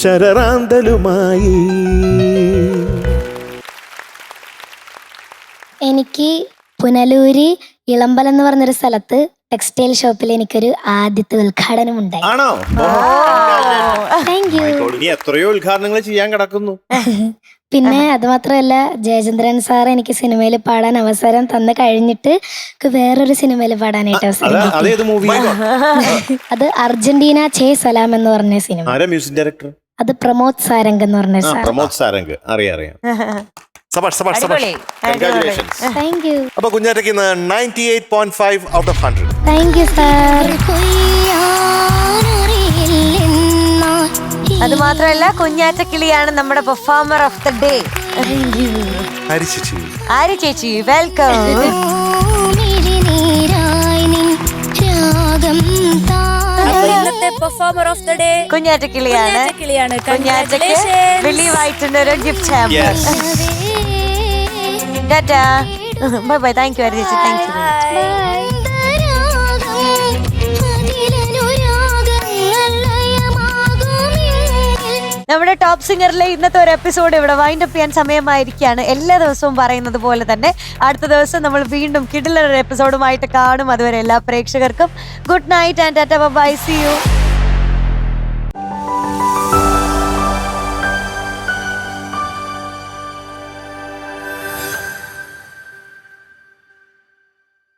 ശരറാന്തലുമായി. എനിക്ക് പുനലൂര് ഇളമ്പലം എന്ന് പറഞ്ഞൊരു സ്ഥലത്ത് ടെക്സ്റ്റൈൽ ഷോപ്പിൽ എനിക്കൊരു ആദ്യത്തെ ഉദ്ഘാടനം ഉണ്ടായി. ആണോ? Thank you. ഇനി എത്രയോ ഉദ്ഘാടനങ്ങൾ ചെയ്യാൻ കിടക്കുന്നു. പിന്നെ അത് മാത്രമല്ല, ജയചന്ദ്രൻ സാർ എനിക്ക് സിനിമയിൽ പാടാൻ അവസരം തന്നു കഴിഞ്ഞിട്ട് വേറൊരു സിനിമയിൽ പാടാനായിട്ട് അവസരം കിട്ടി. അതേത് മൂവി? അത് അർജന്റീന ചേ സലാം എന്ന് പറഞ്ഞ സിനിമ. ആരാ മ്യൂസിക് ഡയറക്ടർ? അത് പ്രമോദ് സാരംഗ് എന്ന് പറഞ്ഞ സാർ. പ്രമോദ് സാരംഗ്, അറിയാം. അടിപൊളി. കൺഗ്രാറ്റുലേഷൻസ്. Thank you. അപ്പൊ കുഞ്ഞാറ്റയ്ക്ക് 98.5 out of 100. Thank you sir. അത് മാത്രമല്ല, കുഞ്ഞാറ്റക്കിളിയാണ് നമ്മുടെ performer of the day. Arya ചേച്ചി, വെൽക്കം. ഇന്നത്തെ പെർഫോമർ ഓഫ് ദ ഡേ കുഞ്ഞാറ്റക്കിളിയാണ്. കുഞ്ഞാറ്റക്ക് വെളിവായിട്ടുണ്ട് ഒരു gift hamper. Tata, by bye. Thank U Arya ചേച്ചി, താങ്ക് യു. നമ്മുടെ ടോപ്പ് സിംഗറിലെ ഇന്നത്തെ ഒരു എപ്പിസോഡ് ഇവിടെ വൈൻഡ് അപ്പ് ചെയ്യാൻ സമയമായിരിക്കുകയാണ്. എല്ലാ ദിവസവും പറയുന്നത് പോലെ തന്നെ അടുത്ത ദിവസം നമ്മൾ വീണ്ടും കിടിലൊരു എപ്പിസോഡുമായിട്ട് കാണും. അതുവരെ എല്ലാ പ്രേക്ഷകർക്കും good night and tata, bye, see U.